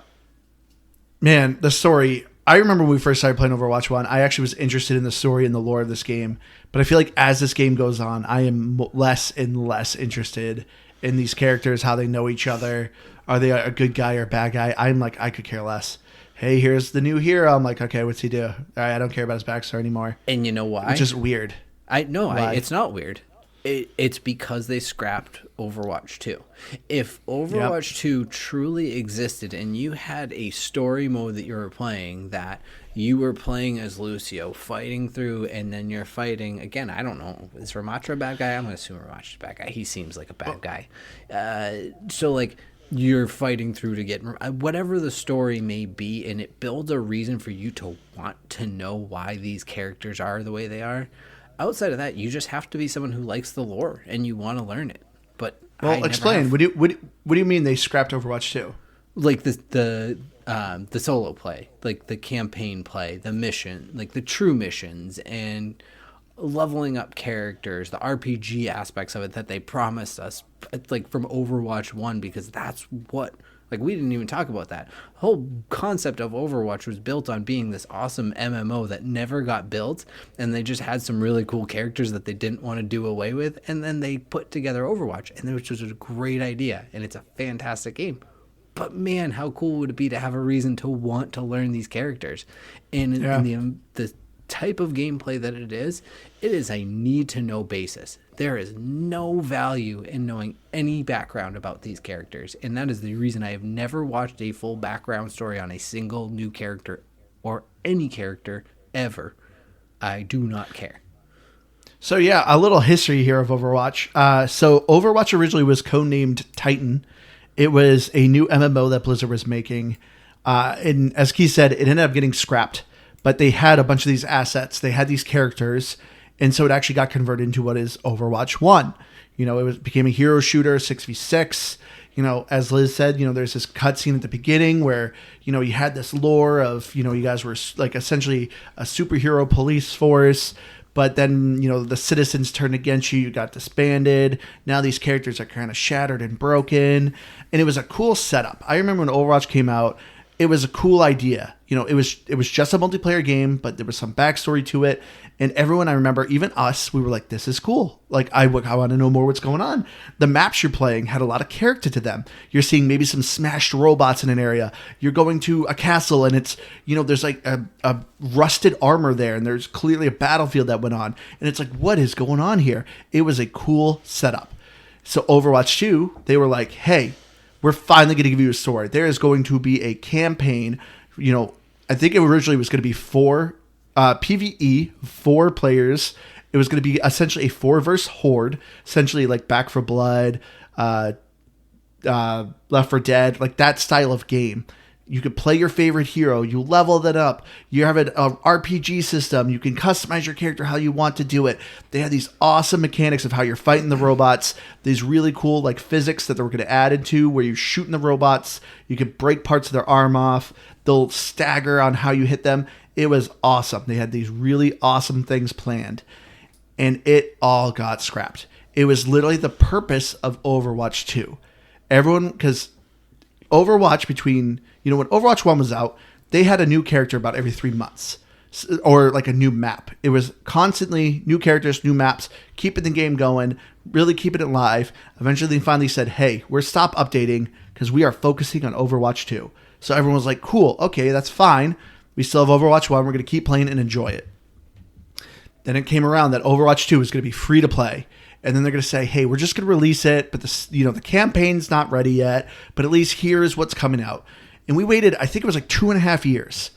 Man, the story, I remember when we first started playing Overwatch 1, I actually was interested in the story and the lore of this game. But I feel like as this game goes on, I am less and less interested in these characters, how they know each other. Are they a good guy or a bad guy? I'm like, I could care less. Hey, here's the new hero. I'm like, okay, what's he do? All right, I don't care about his backstory anymore. And you know why? Which is weird. It's not weird. It's because they scrapped Overwatch 2. If Overwatch 2 truly existed and you had a story mode that you were playing, that you were playing as Lucio, fighting through, and then you're fighting, again, I don't know, is Ramatra a bad guy? I'm going to assume Ramatra's a bad guy. He seems like a bad guy. So, like, you're fighting through to get whatever the story may be, and it builds a reason for you to want to know why these characters are the way they are. Outside of that, you just have to be someone who likes the lore and you want to learn it. But explain. What do you mean they scrapped Overwatch 2? Like the solo play, like the campaign play, the mission, like the true missions, and leveling up characters, the RPG aspects of it that they promised us, like from Overwatch 1, because that's what, like, we didn't even talk about that. The whole concept of Overwatch was built on being this awesome MMO that never got built, and they just had some really cool characters that they didn't want to do away with, and then they put together Overwatch, and which was a great idea, and it's a fantastic game. But man, how cool would it be to have a reason to want to learn these characters? And in the type of gameplay that it is a need-to-know basis. There is no value in knowing any background about these characters, and that is the reason I have never watched a full background story on a single new character or any character ever. I do not care. So yeah, a little history here of Overwatch. So Overwatch originally was codenamed Titan. It was a new MMO that Blizzard was making. And as Keith said, it ended up getting scrapped. But they had a bunch of these assets. They had these characters. And so it actually got converted into what is Overwatch 1. Became a hero shooter, 6v6. As Liz said, there's this cutscene at the beginning where, you had this lore of, you guys were like essentially a superhero police force. But then, the citizens turned against you. You got disbanded. Now these characters are kind of shattered and broken. And it was a cool setup. I remember when Overwatch came out, it was a cool idea. It was just a multiplayer game, but there was some backstory to it. And everyone, I remember, even us, we were like, this is cool. Like, I want to know more what's going on. The maps you're playing had a lot of character to them. You're seeing maybe some smashed robots in an area. You're going to a castle and it's, there's like a rusted armor there and there's clearly a battlefield that went on. And it's like, what is going on here? It was a cool setup. So Overwatch 2, they were like, hey, we're finally going to give you a story. There is going to be a campaign. I think it originally was going to be 4 PvE, 4 players. It was going to be essentially a 4 versus Horde, essentially like Back 4 Blood, Left 4 Dead, like that style of game. You could play your favorite hero. You level that up. You have an RPG system. You can customize your character how you want to do it. They had these awesome mechanics of how you're fighting the robots. These really cool like physics that they were going to add into where you're shooting the robots. You could break parts of their arm off. They'll stagger on how you hit them. It was awesome. They had these really awesome things planned. And it all got scrapped. It was literally the purpose of Overwatch 2. Because Overwatch when Overwatch 1 was out, they had a new character about every 3 months. Or like a new map. It was constantly new characters, new maps, keeping the game going, really keeping it live. Eventually they finally said, hey, we're stop updating because we are focusing on Overwatch 2. So everyone was like, cool, okay, that's fine. We still have Overwatch 1. We're going to keep playing and enjoy it. Then it came around that Overwatch 2 is going to be free to play. And then they're going to say, hey, we're just going to release it, but the campaign's not ready yet, but at least here's what's coming out. And we waited, I think it was like 2.5 years.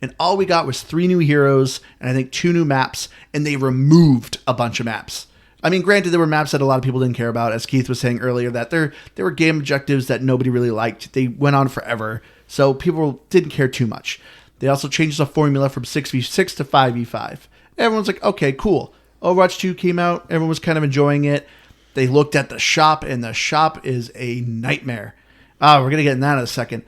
And all we got was 3 new heroes and I think 2 new maps, and they removed a bunch of maps. I mean, granted, there were maps that a lot of people didn't care about, as Keith was saying earlier, that there were game objectives that nobody really liked. They went on forever, so people didn't care too much. They also changed the formula from 6v6 to 5v5. Everyone's like, okay, cool. Overwatch 2 came out. Everyone was kind of enjoying it. They looked at the shop, and the shop is a nightmare. We're going to get in that in a second.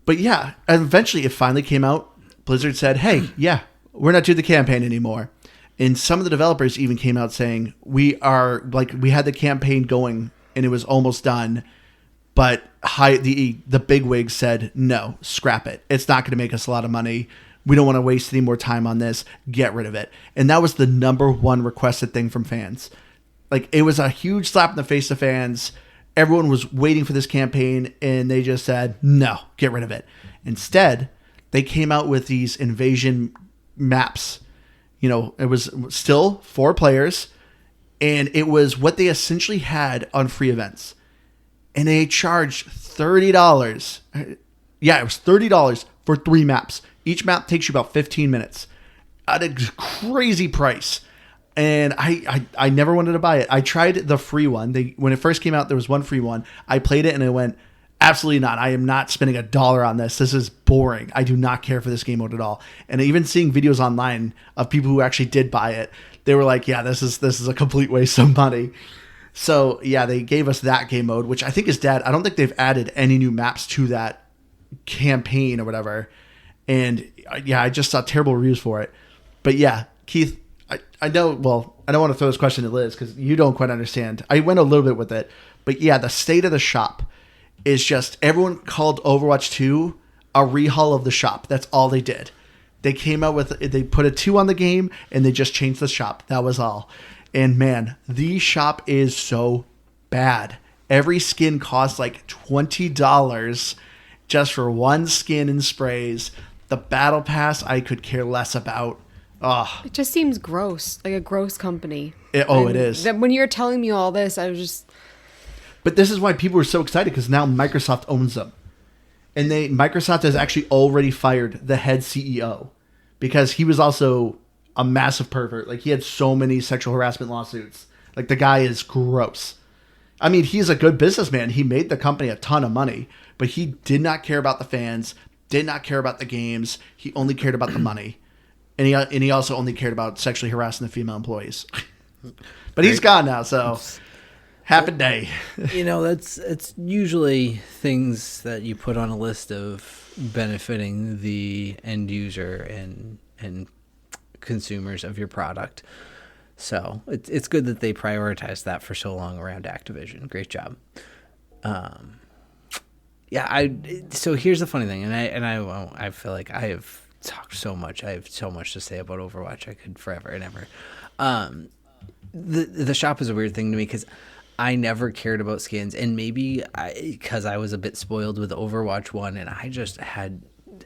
But yeah, eventually it finally came out. Blizzard said, hey, yeah, we're not doing the campaign anymore. And some of the developers even came out saying, we had the campaign going, and it was almost done. But the bigwigs said, no, scrap it. It's not going to make us a lot of money. We don't want to waste any more time on this. Get rid of it. And that was the number one requested thing from fans. Like, it was a huge slap in the face to fans. Everyone was waiting for this campaign, and they just said, no, get rid of it. Instead, they came out with these invasion maps. It was still 4 players, and it was what they essentially had on free events. And they charged $30. Yeah, it was $30 for 3 maps. Each map takes you about 15 minutes at a crazy price. And I never wanted to buy it. I tried the free one. When it first came out, there was one free one. I played it and I went, absolutely not. I am not spending $1 on this. This is boring. I do not care for this game mode at all. And even seeing videos online of people who actually did buy it, they were like, yeah, this is a complete waste of money. So yeah, they gave us that game mode, which I think is dead. I don't think they've added any new maps to that campaign or whatever. And yeah, I just saw terrible reviews for it. But yeah, Keith, I know, well, I don't want to throw this question to Liz because you don't quite understand. I went a little bit with it. But yeah, the state of the shop is just, everyone called Overwatch 2 a rehaul of the shop. That's all they did. They came out with, they put a 2 on the game and they just changed the shop. That was all. And man, the shop is so bad. Every skin costs like $20 just for one skin and sprays. The battle pass, I could care less about. Oh. It just seems gross, like a gross company. It is. When you were telling me all this, I was just... But this is why people were so excited, because now Microsoft owns them. And Microsoft has actually already fired the head CEO because he was also a massive pervert. Like, he had so many sexual harassment lawsuits. Like, the guy is gross. I mean, he's a good businessman. He made the company a ton of money, but he did not care about the fans, did not care about the games. He only cared about the money. and he also only cared about sexually harassing the female employees. But he's gone now, so happy day. It's usually things that you put on a list of benefiting the end user and consumers of your product. So it's good that they prioritized that for so long around Activision. Great job. So here's the funny thing, and I feel like I have talked so much. I have so much to say about Overwatch. I could forever and ever. The shop is a weird thing to me because I never cared about skins, and maybe because I was a bit spoiled with Overwatch 1, and I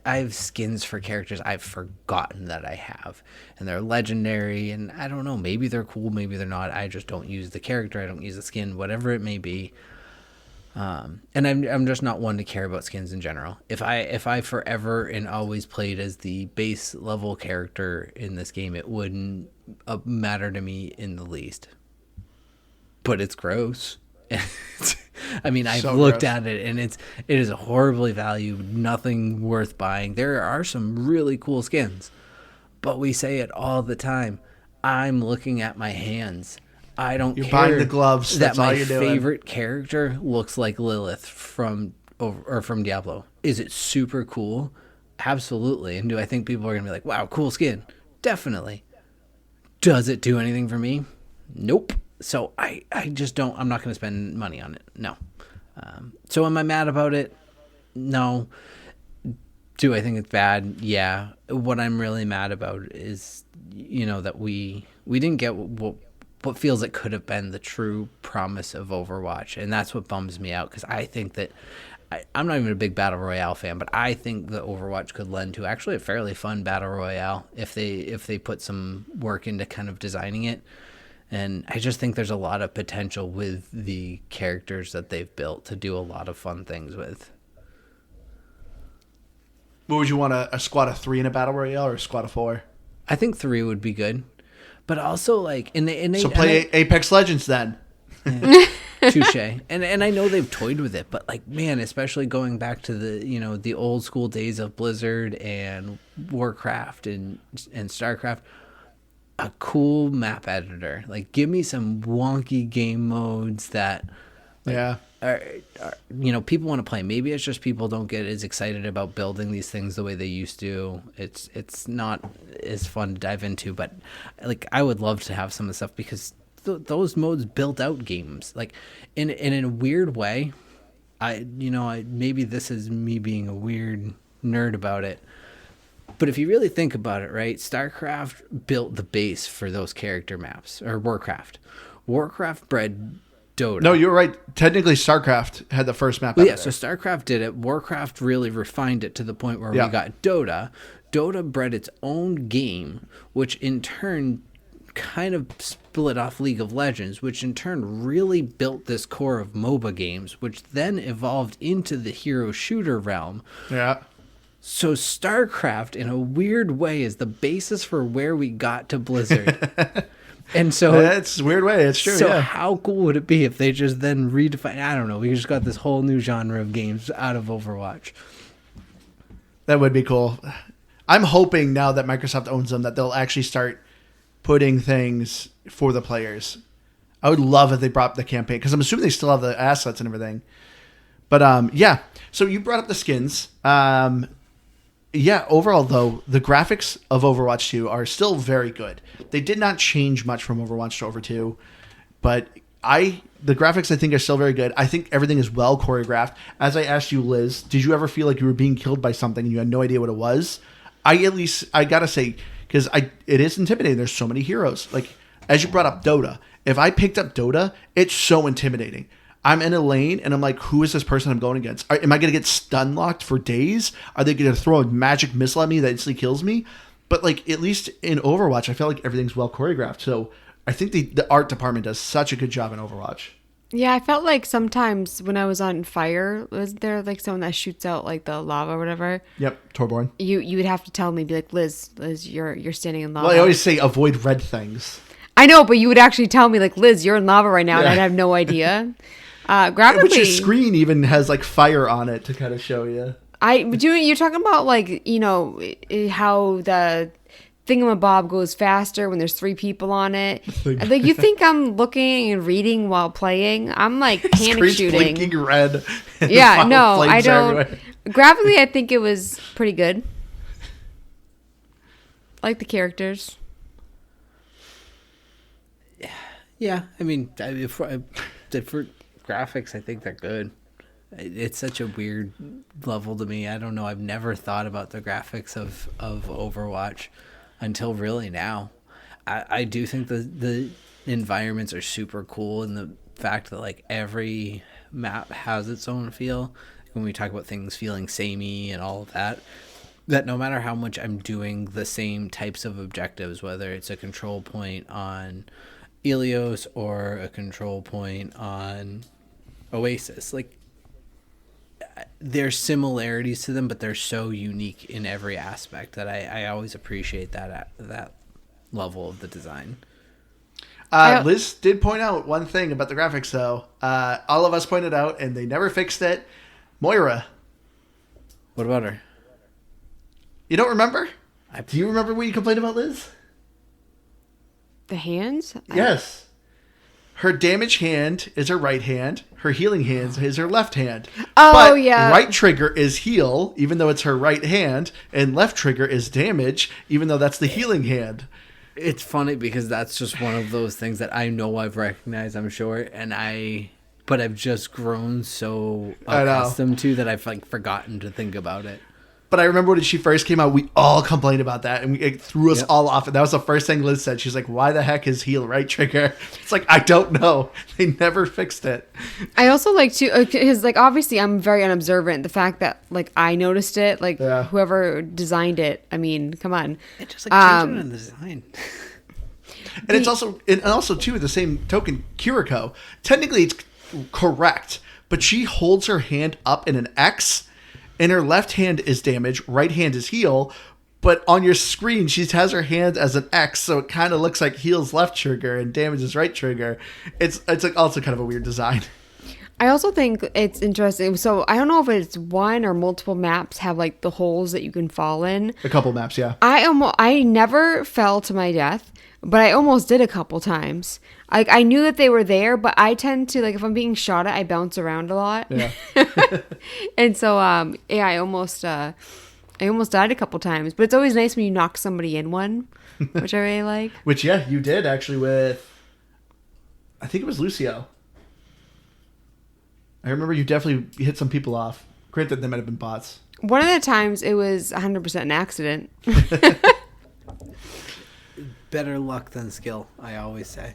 have skins for characters I've forgotten that I have, and they're legendary, and I don't know, maybe they're cool, maybe they're not. I just don't use the character, I don't use the skin, whatever it may be. And I'm just not one to care about skins in general. If I forever and always played as the base level character in this game, it wouldn't matter to me in the least. But it's gross. I mean, I've looked at it, and it is horribly valued, nothing worth buying. There are some really cool skins, but we say it all the time. I'm looking at my hands. I don't care. You're buying the gloves. That's all you're doing. My favorite character looks like Lilith from Diablo. Is it super cool? Absolutely. And do I think people are going to be like, wow, cool skin? Definitely. Does it do anything for me? Nope. So I just don't. I'm not going to spend money on it. No. So am I mad about it? No. Do I think it's bad? Yeah. What I'm really mad about is, that we didn't get what feels it could have been the true promise of Overwatch, and that's what bums me out, because I think that I'm not even a big Battle Royale fan, but I think that Overwatch could lend to actually a fairly fun Battle Royale if they put some work into kind of designing it. And I just think there's a lot of potential with the characters that they've built to do a lot of fun things with. What would you want, a squad of 3 in a Battle Royale or a squad of 4? I think 3 would be good. But also, like, so play Apex Legends then. Yeah, touche. And I know they've toyed with it, but like, man, especially going back to the old school days of Blizzard and Warcraft and StarCraft, a cool map editor. Like, give me some wonky game modes that are people want to play. Maybe it's just people don't get as excited about building these things the way they used to. It's not as fun to dive into, but like, I would love to have some of the stuff, because those modes built out games. Like, in a weird way, I maybe this is me being a weird nerd about it, but if you really think about it, right, StarCraft built the base for those character maps, or Warcraft bred Dota. No, you're right. Technically, StarCraft had the first map. Yeah, so StarCraft did it. Warcraft really refined it to the point where we got Dota. Dota bred its own game, which in turn kind of split off League of Legends, which in turn really built this core of MOBA games, which then evolved into the hero shooter realm. Yeah. So StarCraft, in a weird way, is the basis for where we got to Blizzard. And so it's a weird way. It's true. So how cool would it be if they just then redefine? I don't know. We just got this whole new genre of games out of Overwatch. That would be cool. I'm hoping now that Microsoft owns them that they'll actually start putting things for the players. I would love if they brought up the campaign, because I'm assuming they still have the assets and everything. But yeah. So you brought up the skins. Yeah, overall, though, the graphics of Overwatch 2 are still very good. They did not change much from Overwatch to Over 2, but the graphics, I think, are still very good. I think everything is well choreographed. As I asked you, Liz, did you ever feel like you were being killed by something and you had no idea what it was? I gotta say, because it is intimidating. There's so many heroes. Like, as you brought up Dota, if I picked up Dota, it's so intimidating. I'm in a lane, and I'm like, who is this person I'm going against? Am I going to get stun locked for days? Are they going to throw a magic missile at me that instantly kills me? But, like, at least in Overwatch, I feel like everything's well choreographed. So I think the art department does such a good job in Overwatch. Yeah, I felt like sometimes when I was on fire, was there like someone that shoots out like the lava or whatever? Yep, Torborn. You would have to tell me, be like, Liz, you're standing in lava. Well, I always say avoid red things. I know, but you would actually tell me, like, Liz, you're in lava right now, and I'd have no idea. Graphically, which your screen even has like fire on it to kind of show you. You're talking about, like, how the thingamabob goes faster when there's 3 people on it. Like, you think I'm looking and reading while playing? I'm like panic Screen's shooting. blinking red. and Yeah, no, flames I are don't. everywhere. Graphically, I think it was pretty good. I like the characters. Yeah, I mean, for graphics, I think they're good. It's such a weird level to me. I don't know. I've never thought about the graphics of Overwatch until really now. I do think the environments are super cool, and the fact that like every map has its own feel. When we talk about things feeling samey and all of that, that no matter how much I'm doing the same types of objectives, whether it's a control point on Ilios or a control point on Oasis, like there's similarities to them, but they're so unique in every aspect that I always appreciate that level of the design. Liz did point out one thing about the graphics, though. All of us pointed out, and they never fixed it. Moira. What about her? You don't remember? Do you remember what you complained about, Liz? The hands? Yes. Her damage hand is her right hand. Her healing hand is her left hand. Oh, but yeah. Right trigger is heal, even though it's her right hand, and left trigger is damage, even though that's the healing hand. It's funny because that's just one of those things that I know I've recognized, I'm sure, but I've just grown so accustomed to that I've like forgotten to think about it. But I remember when she first came out, we all complained about that, and it threw us all off. And that was the first thing Liz said. She's like, "Why the heck is heal right trigger?" It's like, I don't know. They never fixed it. I also like to, because like obviously I'm very unobservant. The fact that like I noticed it, like whoever designed it, I mean, come on. It just like changing the design. And it's also too, the same token, Kiriko. Technically, it's correct, but she holds her hand up in an X. And her left hand is damage, right hand is heal, but on your screen she has her hand as an X, so it kind of looks like heal's left trigger and damage is right trigger. It's like also kind of a weird design. I also think it's interesting. So I don't know if it's one or multiple maps have like the holes that you can fall in. A couple maps, yeah. I never fell to my death, but I almost did a couple times. Like I knew that they were there, but I tend to like if I'm being shot at, I bounce around a lot. Yeah. And so I almost died a couple times. But it's always nice when you knock somebody in one, which I really like. Which you did actually with, I think it was Lucio. I remember you definitely hit some people off. Granted, they might have been bots. One of the times it was 100% an accident. Better luck than skill, I always say.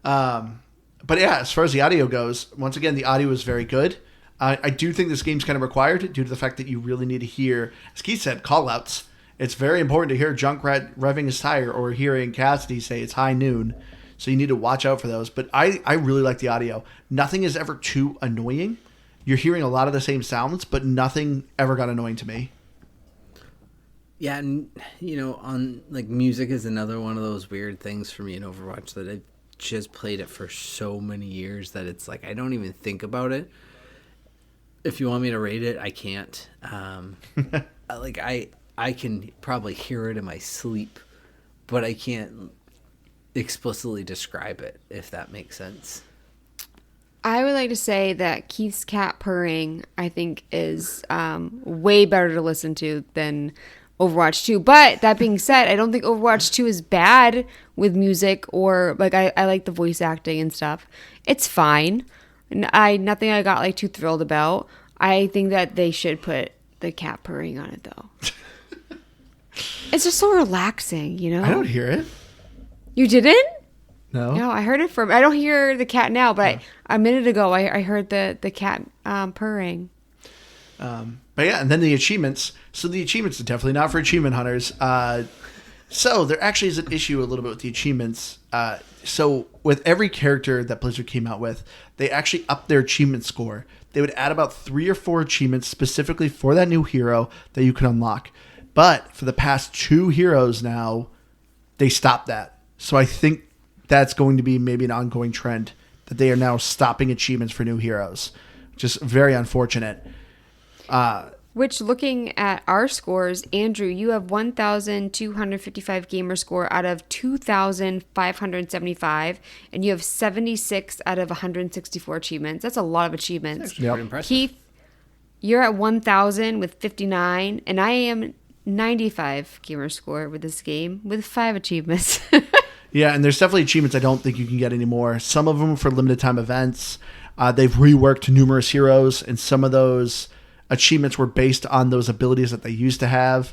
But yeah, as far as the audio goes, once again, the audio is very good. I do think this game's kind of required due to the fact that you really need to hear, as Keith said, call-outs. It's very important to hear Junkrat revving his tire or hearing Cassidy say it's high noon. So you need to watch out for those. But I really like the audio. Nothing is ever too annoying. You're hearing a lot of the same sounds, but nothing ever got annoying to me. Yeah, and on like music is another one of those weird things for me in Overwatch that I've just played it for so many years that it's like I don't even think about it. If you want me to rate it, I can't. Like I can probably hear it in my sleep, but I can't explicitly describe it, if that makes sense. I would like to say that Keith's cat purring, I think, is way better to listen to than Overwatch 2. But that being said, I don't think Overwatch 2 is bad with music or like I like the voice acting and stuff. It's fine. Nothing I got like too thrilled about. I think that they should put the cat purring on it though. It's just so relaxing, I don't hear it. You didn't? No, I heard it from. I don't hear the cat now, but a minute ago I heard the cat purring. But yeah, and then the achievements. So the achievements are definitely not for achievement hunters. So there actually is an issue a little bit with the achievements. So with every character that Blizzard came out with, they actually upped their achievement score. They would add about 3 or 4 achievements specifically for that new hero that you can unlock. But for the past 2 heroes now, they stopped that. So I think that's going to be maybe an ongoing trend, that they are now stopping achievements for new heroes, which is very unfortunate. Which, looking at our scores, Andrew, you have 1,255 gamer score out of 2,575, and you have 76 out of 164 achievements. That's a lot of achievements. Actually, pretty impressive. Keith, you're at 1,000 with 59, and I am 95 gamer score with this game with 5 achievements. Yeah, and there's definitely achievements I don't think you can get anymore. Some of them for limited time events. They've reworked numerous heroes, and some of those achievements were based on those abilities that they used to have.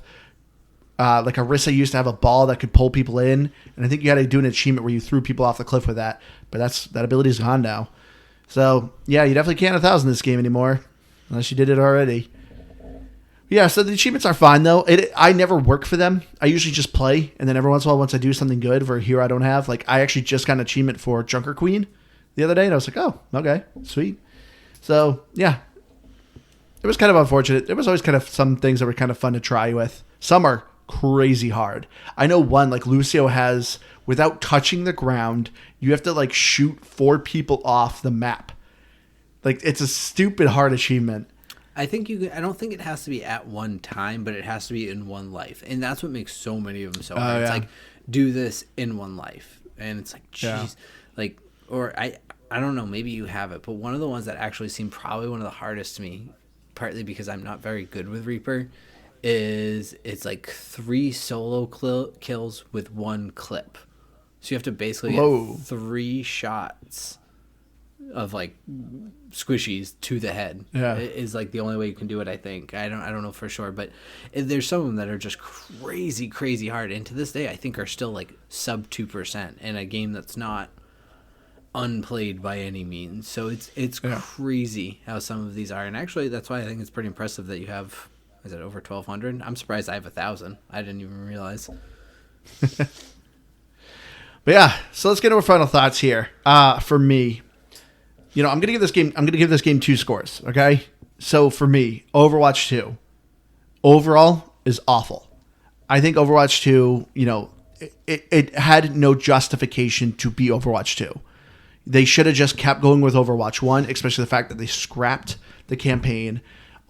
Like Orisa used to have a ball that could pull people in, and I think you had to do an achievement where you threw people off the cliff with that. But that ability is gone now. So yeah, you definitely can't 1,000 this game anymore, unless you did it already. Yeah, so the achievements are fine though. I never work for them. I usually just play, and then every once in a while, once I do something good for a hero I don't have, like I actually just got an achievement for Junker Queen the other day, and I was like, oh, okay, sweet. So yeah. It was kind of unfortunate. There was always kind of some things that were kind of fun to try with. Some are crazy hard. I know one, like Lucio has, without touching the ground, you have to like shoot 4 people off the map. Like it's a stupid hard achievement. I don't think it has to be at one time, but it has to be in one life. And that's what makes so many of them so hard. It's like, do this in one life. And it's like, geez. Like, or I don't know, maybe you have it, but one of the ones that actually seemed probably one of the hardest to me, partly because I'm not very good with Reaper, is it's like 3 solo kills with 1 clip. So you have to basically get 3 shots of like squishies to the head. Yeah, is like the only way you can do it. I think I don't know for sure, but there's some of them that are just crazy hard, and to this day I think are still like sub 2% in a game that's not unplayed by any means. So it's crazy how some of these are, and actually that's why I think it's pretty impressive that you have, is it over 1,200? I'm surprised I have 1,000. I didn't even realize. But yeah, so let's get into our final thoughts here. For me, I'm gonna give this game 2 scores. Okay, so for me, Overwatch 2 overall is awful. I think Overwatch 2, it had no justification to be Overwatch 2. They should have just kept going with Overwatch 1, especially the fact that they scrapped the campaign.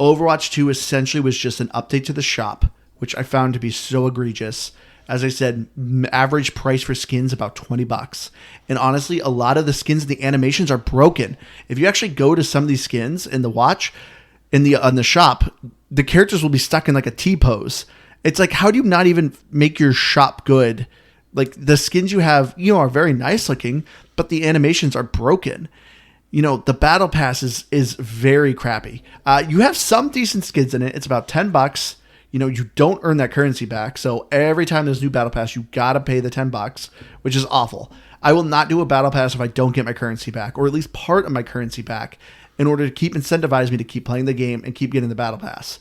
Overwatch 2 essentially was just an update to the shop, which I found to be so egregious. As I said, average price for skins about $20. And honestly, a lot of the skins and the animations are broken. If you actually go to some of these skins in the watch, on the shop, the characters will be stuck in like a T-pose. It's like, how do you not even make your shop good? Like the skins you have, are very nice looking, but the animations are broken. The battle pass is very crappy. You have some decent skins in it. It's about $10. You don't earn that currency back. So every time there's new battle pass, you got to pay the $10, which is awful. I will not do a battle pass if I don't get my currency back, or at least part of my currency back, in order to keep incentivize me to keep playing the game and keep getting the battle pass.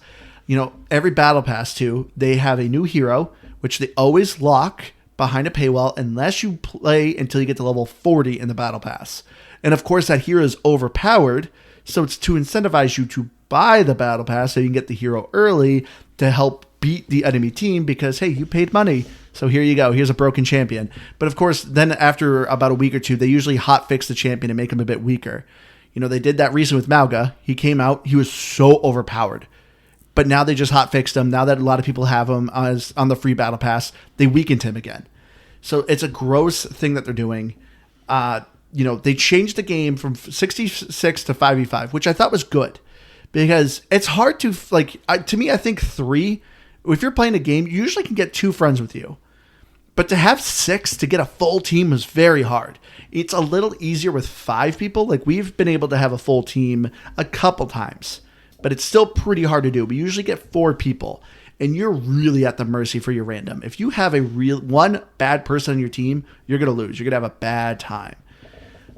Every battle pass too, they have a new hero, which they always lock behind a paywall unless you play until you get to level 40 in the battle pass. And of course that hero is overpowered, so it's to incentivize you to buy the battle pass so you can get the hero early to help beat the enemy team, because hey, you paid money, so here you go, here's a broken champion. But of course then after about a week or two, they usually hotfix the champion and make him a bit weaker. They did that recently with Mauga. He came out, he was so overpowered. But now they just hotfixed him. Now that a lot of people have him on the free battle pass, they weakened him again. So it's a gross thing that they're doing. They changed the game from 66 to 5v5, which I thought was good, because it's hard to to me, I think 3, if you're playing a game, you usually can get 2 friends with you, but to have 6 to get a full team was very hard. It's a little easier with 5 people. Like we've been able to have a full team a couple times, but it's still pretty hard to do. We usually get 4 people, and you're really at the mercy for your random. If you have one bad person on your team, you're going to lose. You're going to have a bad time.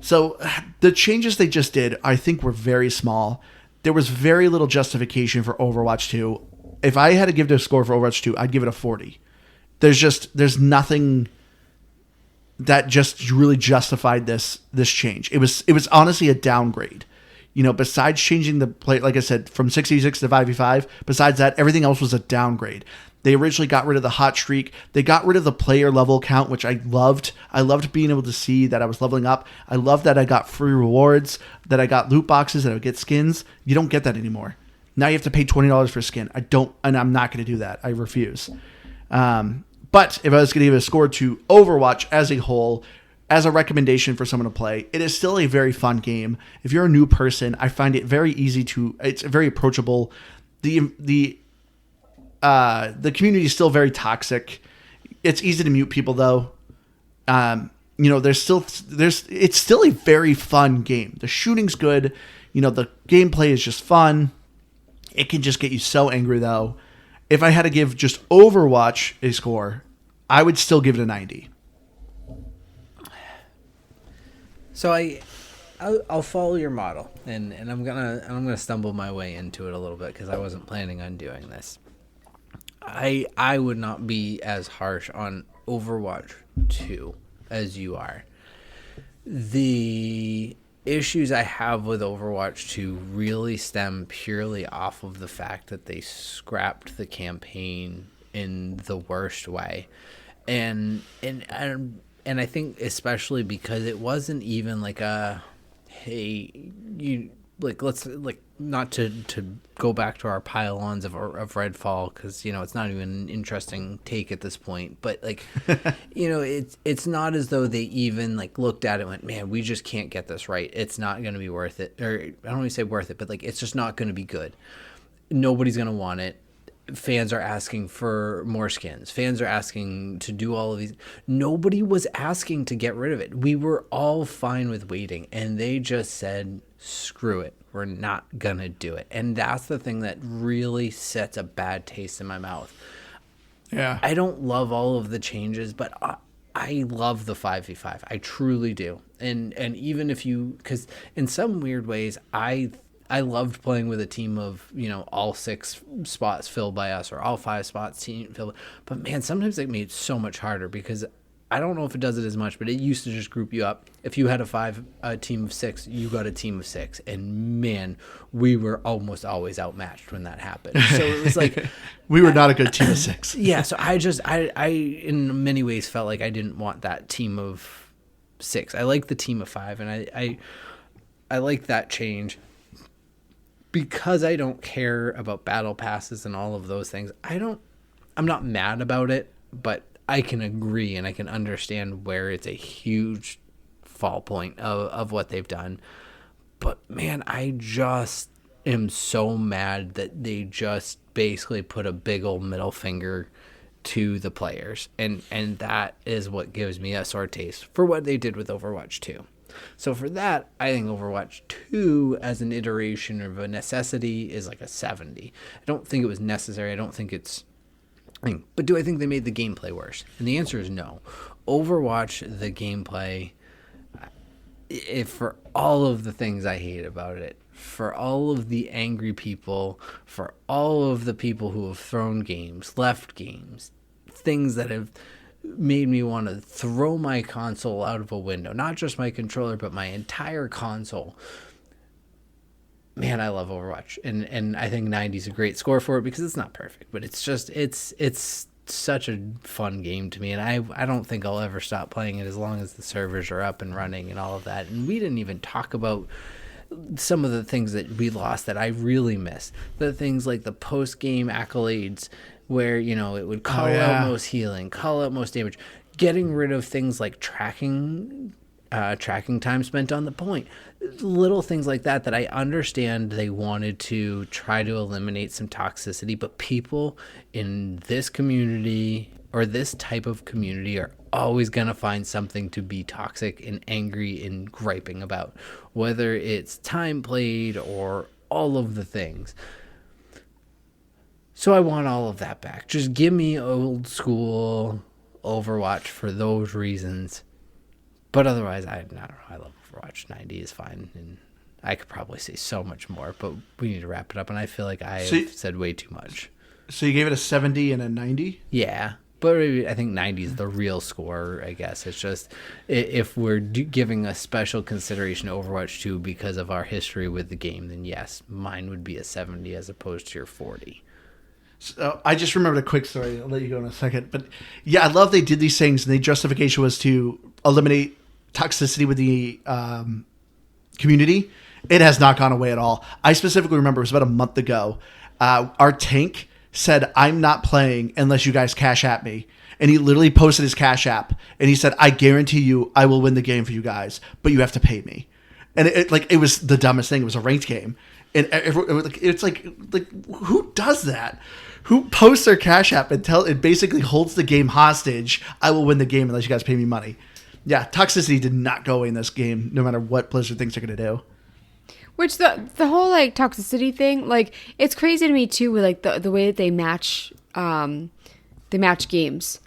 So the changes they just did, I think, were very small. There was very little justification for Overwatch 2. If I had to give it a score for Overwatch 2, I'd give it a 40. There's nothing that just really justified this change. It was honestly a downgrade. Besides changing the play, like I said, from 66 to 5v5, besides that, everything else was a downgrade. They originally got rid of the hot streak. They got rid of the player level count, which I loved. I loved being able to see that I was leveling up. I loved that I got free rewards, that I got loot boxes, that I would get skins. You don't get that anymore. Now you have to pay $20 for a skin. I'm not going to do that. I refuse. But if I was going to give a score to Overwatch as a whole, as a recommendation for someone to play, it is still a very fun game. If you're a new person, I find it very easy it's very approachable. The community is still very toxic. It's easy to mute people though. It's still a very fun game. The shooting's good. The gameplay is just fun. It can just get you so angry though. If I had to give just Overwatch a score, I would still give it a 90. So I'll follow your model, and I'm gonna stumble my way into it a little bit because I wasn't planning on doing this. I would not be as harsh on Overwatch 2 as you are. The issues I have with Overwatch 2 really stem purely off of the fact that they scrapped the campaign in the worst way. And I think especially because it wasn't even like a, hey, you let's not to go back to our pile-ons of Redfall, because it's not even an interesting take at this point, but it's not as though they even looked at it and went, man, we just can't get this right, it's not going to be worth it, or I don't want to say worth it, but it's just not going to be good, nobody's going to want it. Fans are asking for more skins. Fans are asking to do all of these. Nobody was asking to get rid of it. We were all fine with waiting, and they just said, screw it. We're not going to do it. And that's the thing that really sets a bad taste in my mouth. Yeah. I don't love all of the changes, but I love the 5v5. I truly do. And even if because in some weird ways, I loved playing with a team of, all 6 spots filled by us or all 5 spots filled. But man, sometimes it made it so much harder because I don't know if it does it as much, but it used to just group you up. If you had a team of 6, you got a team of 6. And man, we were almost always outmatched when that happened. So it was like... we were not a good team of 6. Yeah, so I in many ways felt like I didn't want that team of 6. I like the team of 5, and I like that change. Because I don't care about battle passes and all of those things, I'm not mad about it, but I can agree and I can understand where it's a huge fall point of what they've done. But man, I just am so mad that they just basically put a big old middle finger to the players. And that is what gives me a sore taste for what they did with Overwatch 2. So for that, I think Overwatch 2 as an iteration of a necessity is like a 70. I don't think it was necessary. I don't think it's... But do I think they made the gameplay worse? And the answer is no. Overwatch, the gameplay, for all of the things I hate about it, for all of the angry people, for all of the people who have thrown games, left games, things that have made me want to throw my console out of a window, not just my controller, but my entire console. Man, I love Overwatch, and I think 90 is a great score for it because it's not perfect, but it's just it's such a fun game to me, and I don't think I'll ever stop playing it as long as the servers are up and running and all of that. And we didn't even talk about some of the things that we lost that I really miss. The things like the post-game accolades, where it would call out most healing, call out most damage, getting rid of things like tracking time spent on the point, little things like that I understand they wanted to try to eliminate some toxicity, but people in this community or this type of community are always going to find something to be toxic and angry and griping about, whether it's time played or all of the things. So I want all of that back. Just give me old school Overwatch for those reasons. But otherwise, I don't know. I love Overwatch. 90 is fine. And I could probably say so much more, but we need to wrap it up. And I feel like I've said way too much. So you gave it a 70 and a 90? Yeah. But I think 90 is the real score, I guess. It's just if we're giving a special consideration to Overwatch 2 because of our history with the game, then yes, mine would be a 70 as opposed to your 40. So I just remembered a quick story. I'll let you go in a second. But yeah, I love they did these things, and the justification was to eliminate toxicity with the community. It has not gone away at all. I specifically remember it was about a month ago. Our tank said, "I'm not playing unless you guys cash at me." And he literally posted his Cash App, and he said, "I guarantee you, I will win the game for you guys, but you have to pay me." And it was the dumbest thing. It was a ranked game, and it's like who does that? Who posts their Cash App and it basically holds the game hostage? I will win the game unless you guys pay me money. Yeah, toxicity did not go away in this game, no matter what Blizzard thinks they're gonna do. Which the whole like toxicity thing, like it's crazy to me too, with like the way that they match games.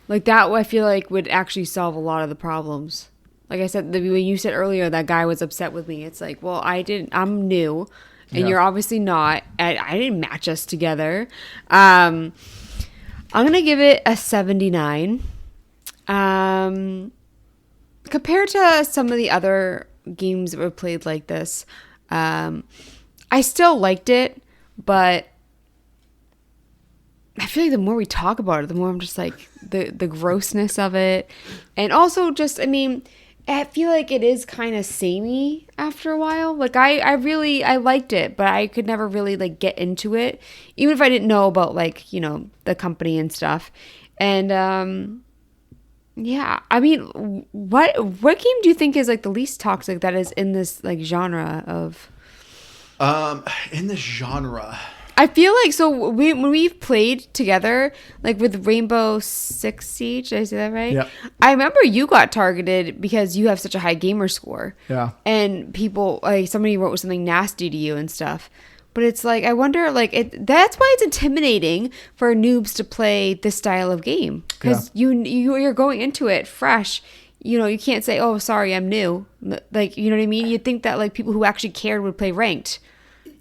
Like that, I feel like would actually solve a lot of the problems. Like I said, when you said earlier that guy was upset with me, it's like, well, I'm new, and you're obviously not. I didn't match us together. I'm gonna give it a 79. Compared to some of the other games that were played like this, I still liked it, but I feel like the more we talk about it, the more I'm just like the grossness of it. And also just, I mean, I feel like it is kind of samey after a while. Like I liked it, but I could never really like get into it, even if I didn't know about like, you know, the company and stuff. And yeah, I mean, what game do you think is like the least toxic that is in this like genre of? In this genre, I feel like when we've played together, like with Rainbow Six Siege, did I say that right? Yeah. I remember you got targeted because you have such a high gamer score. Yeah. And people, like somebody wrote something nasty to you and stuff. But it's like, I wonder, like, that's why it's intimidating for noobs to play this style of game. Because you're going into it fresh. You know, you can't say, oh, sorry, I'm new. Like, you know what I mean? You'd think that, like, people who actually cared would play ranked.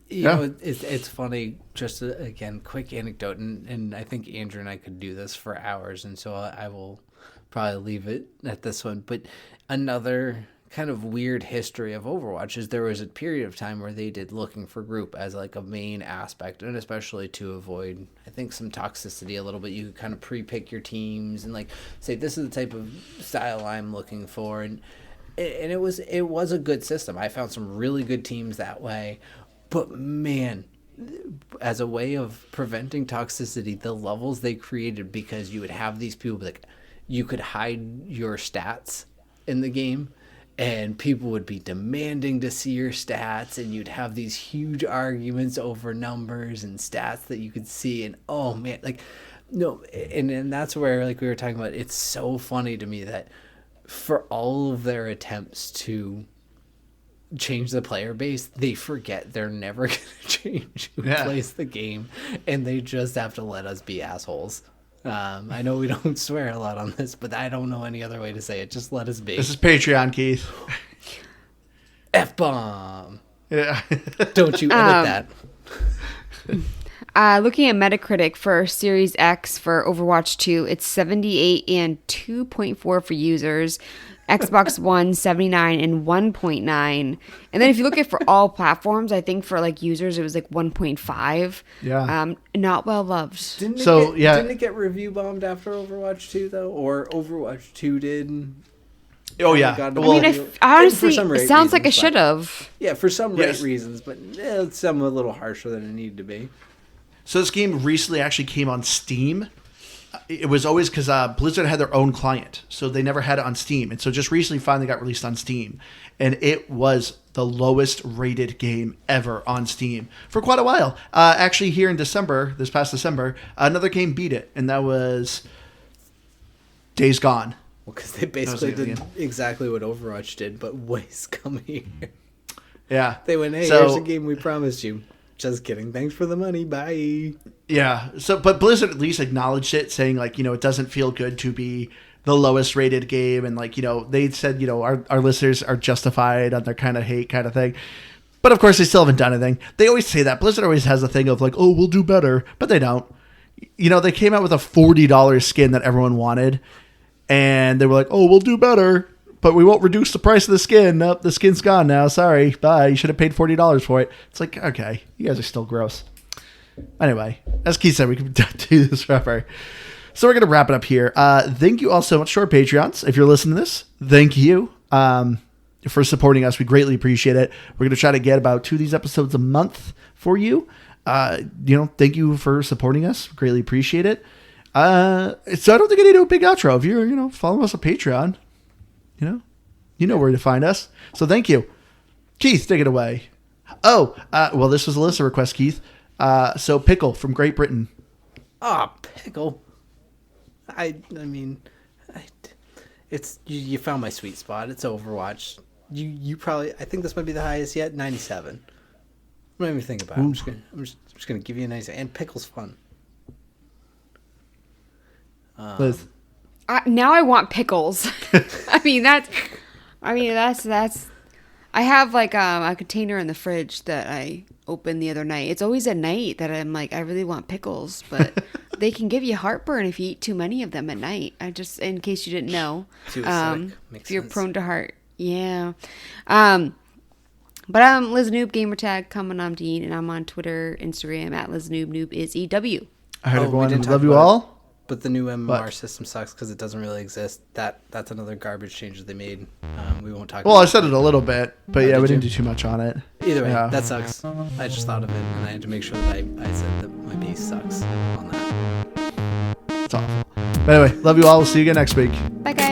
You know, it's funny, just again, quick anecdote, and I think Andrew and I could do this for hours, and so I will probably leave it at this one. But another kind of weird history of Overwatch is there was a period of time where they did looking for group as like a main aspect, and especially to avoid, I think, some toxicity a little bit. You could kind of pre-pick your teams and like say, this is the type of style I'm looking for, and it was a good system. I found some really good teams that way. But man, as a way of preventing toxicity, the levels they created, because you would have these people like, you could hide your stats in the game, and people would be demanding to see your stats, and you'd have these huge arguments over numbers and stats that you could see, and oh man, like, no, and that's where, like we were talking about, it's so funny to me that for all of their attempts to change the player base, they forget they're never going to change who plays the game, and they just have to let us be assholes. I know we don't swear a lot on this, but I don't know any other way to say it. Just let us be. This is Patreon, Keith. F-bomb. Yeah. Don't you edit that. Looking at Metacritic for Series X for Overwatch 2, it's 78 and 2.4 for users. Xbox One 79 and 1.9. And then if you look at for all platforms, I think for like users it was like 1.5. Yeah. Not well loved. Didn't it get review bombed after Overwatch 2 though? Or Overwatch 2 did? Oh yeah. Well, I mean, honestly, it sounds like it should have. Yeah, for some right reasons, but some a little harsher than it needed to be. So this game recently actually came on Steam. It was always because Blizzard had their own client, so they never had it on Steam. And so just recently finally got released on Steam. And it was the lowest rated game ever on Steam for quite a while. Actually, here in December, this past December, another game beat it, and that was Days Gone. Well, because they basically did exactly what Overwatch did, but way scummier. Yeah. They went, hey, here's a game we promised you. Just kidding. Thanks for the money. Bye. Yeah. So, but Blizzard at least acknowledged it, saying like, you know, it doesn't feel good to be the lowest rated game. And like, you know, they said, you know, our listeners are justified on their kind of hate kind of thing. But of course, they still haven't done anything. They always say that. Blizzard always has a thing of like, oh, we'll do better. But they don't. You know, they came out with a $40 skin that everyone wanted. And they were like, oh, we'll do better. But we won't reduce the price of the skin. Nope, the skin's gone now. Sorry. Bye. You should have paid $40 for it. It's like, okay, you guys are still gross. Anyway, as Keith said, we can do this forever. So we're going to wrap it up here. Thank you all so much to our Patreons. If you're listening to this, thank you. for supporting us. We greatly appreciate it. We're going to try to get about 2 of these episodes a month for you. Thank you for supporting us. Greatly appreciate it. So I don't think I need to do a big outro. If you're, following us on Patreon, you know where to find us. So thank you. Keith, take it away. Oh, well, this was a listener request, Keith. So Pickle from Great Britain. Ah, Pickle. It's you found my sweet spot. It's Overwatch. You probably, I think this might be the highest yet. 97. I'm not even thinking about it. I'm just gonna give you a nice, and Pickle's fun. Liz. Now I want pickles. that's. I have like a container in the fridge that I opened the other night. It's always at night that I'm like, I really want pickles, but they can give you heartburn if you eat too many of them at night. In case you didn't know, Too acidic. Makes if you're sense. prone to heart, yeah. But I'm Liz Noob, gamertag, coming on Dean, and I'm on Twitter, Instagram at Liz Noob. Noob is EW. I heard we everyone. didn't talk Love you about all. But the new MMR system sucks because it doesn't really exist. That's another garbage change that they made. We won't talk Well, about I said it a little bit, but Oh, we did didn't you? do too much on it. Either way, Yeah. that sucks. I just thought of it, and I had to make sure that I said that my piece sucks on that. It's awful. But anyway, love you all. We'll see you again next week. Bye, guys.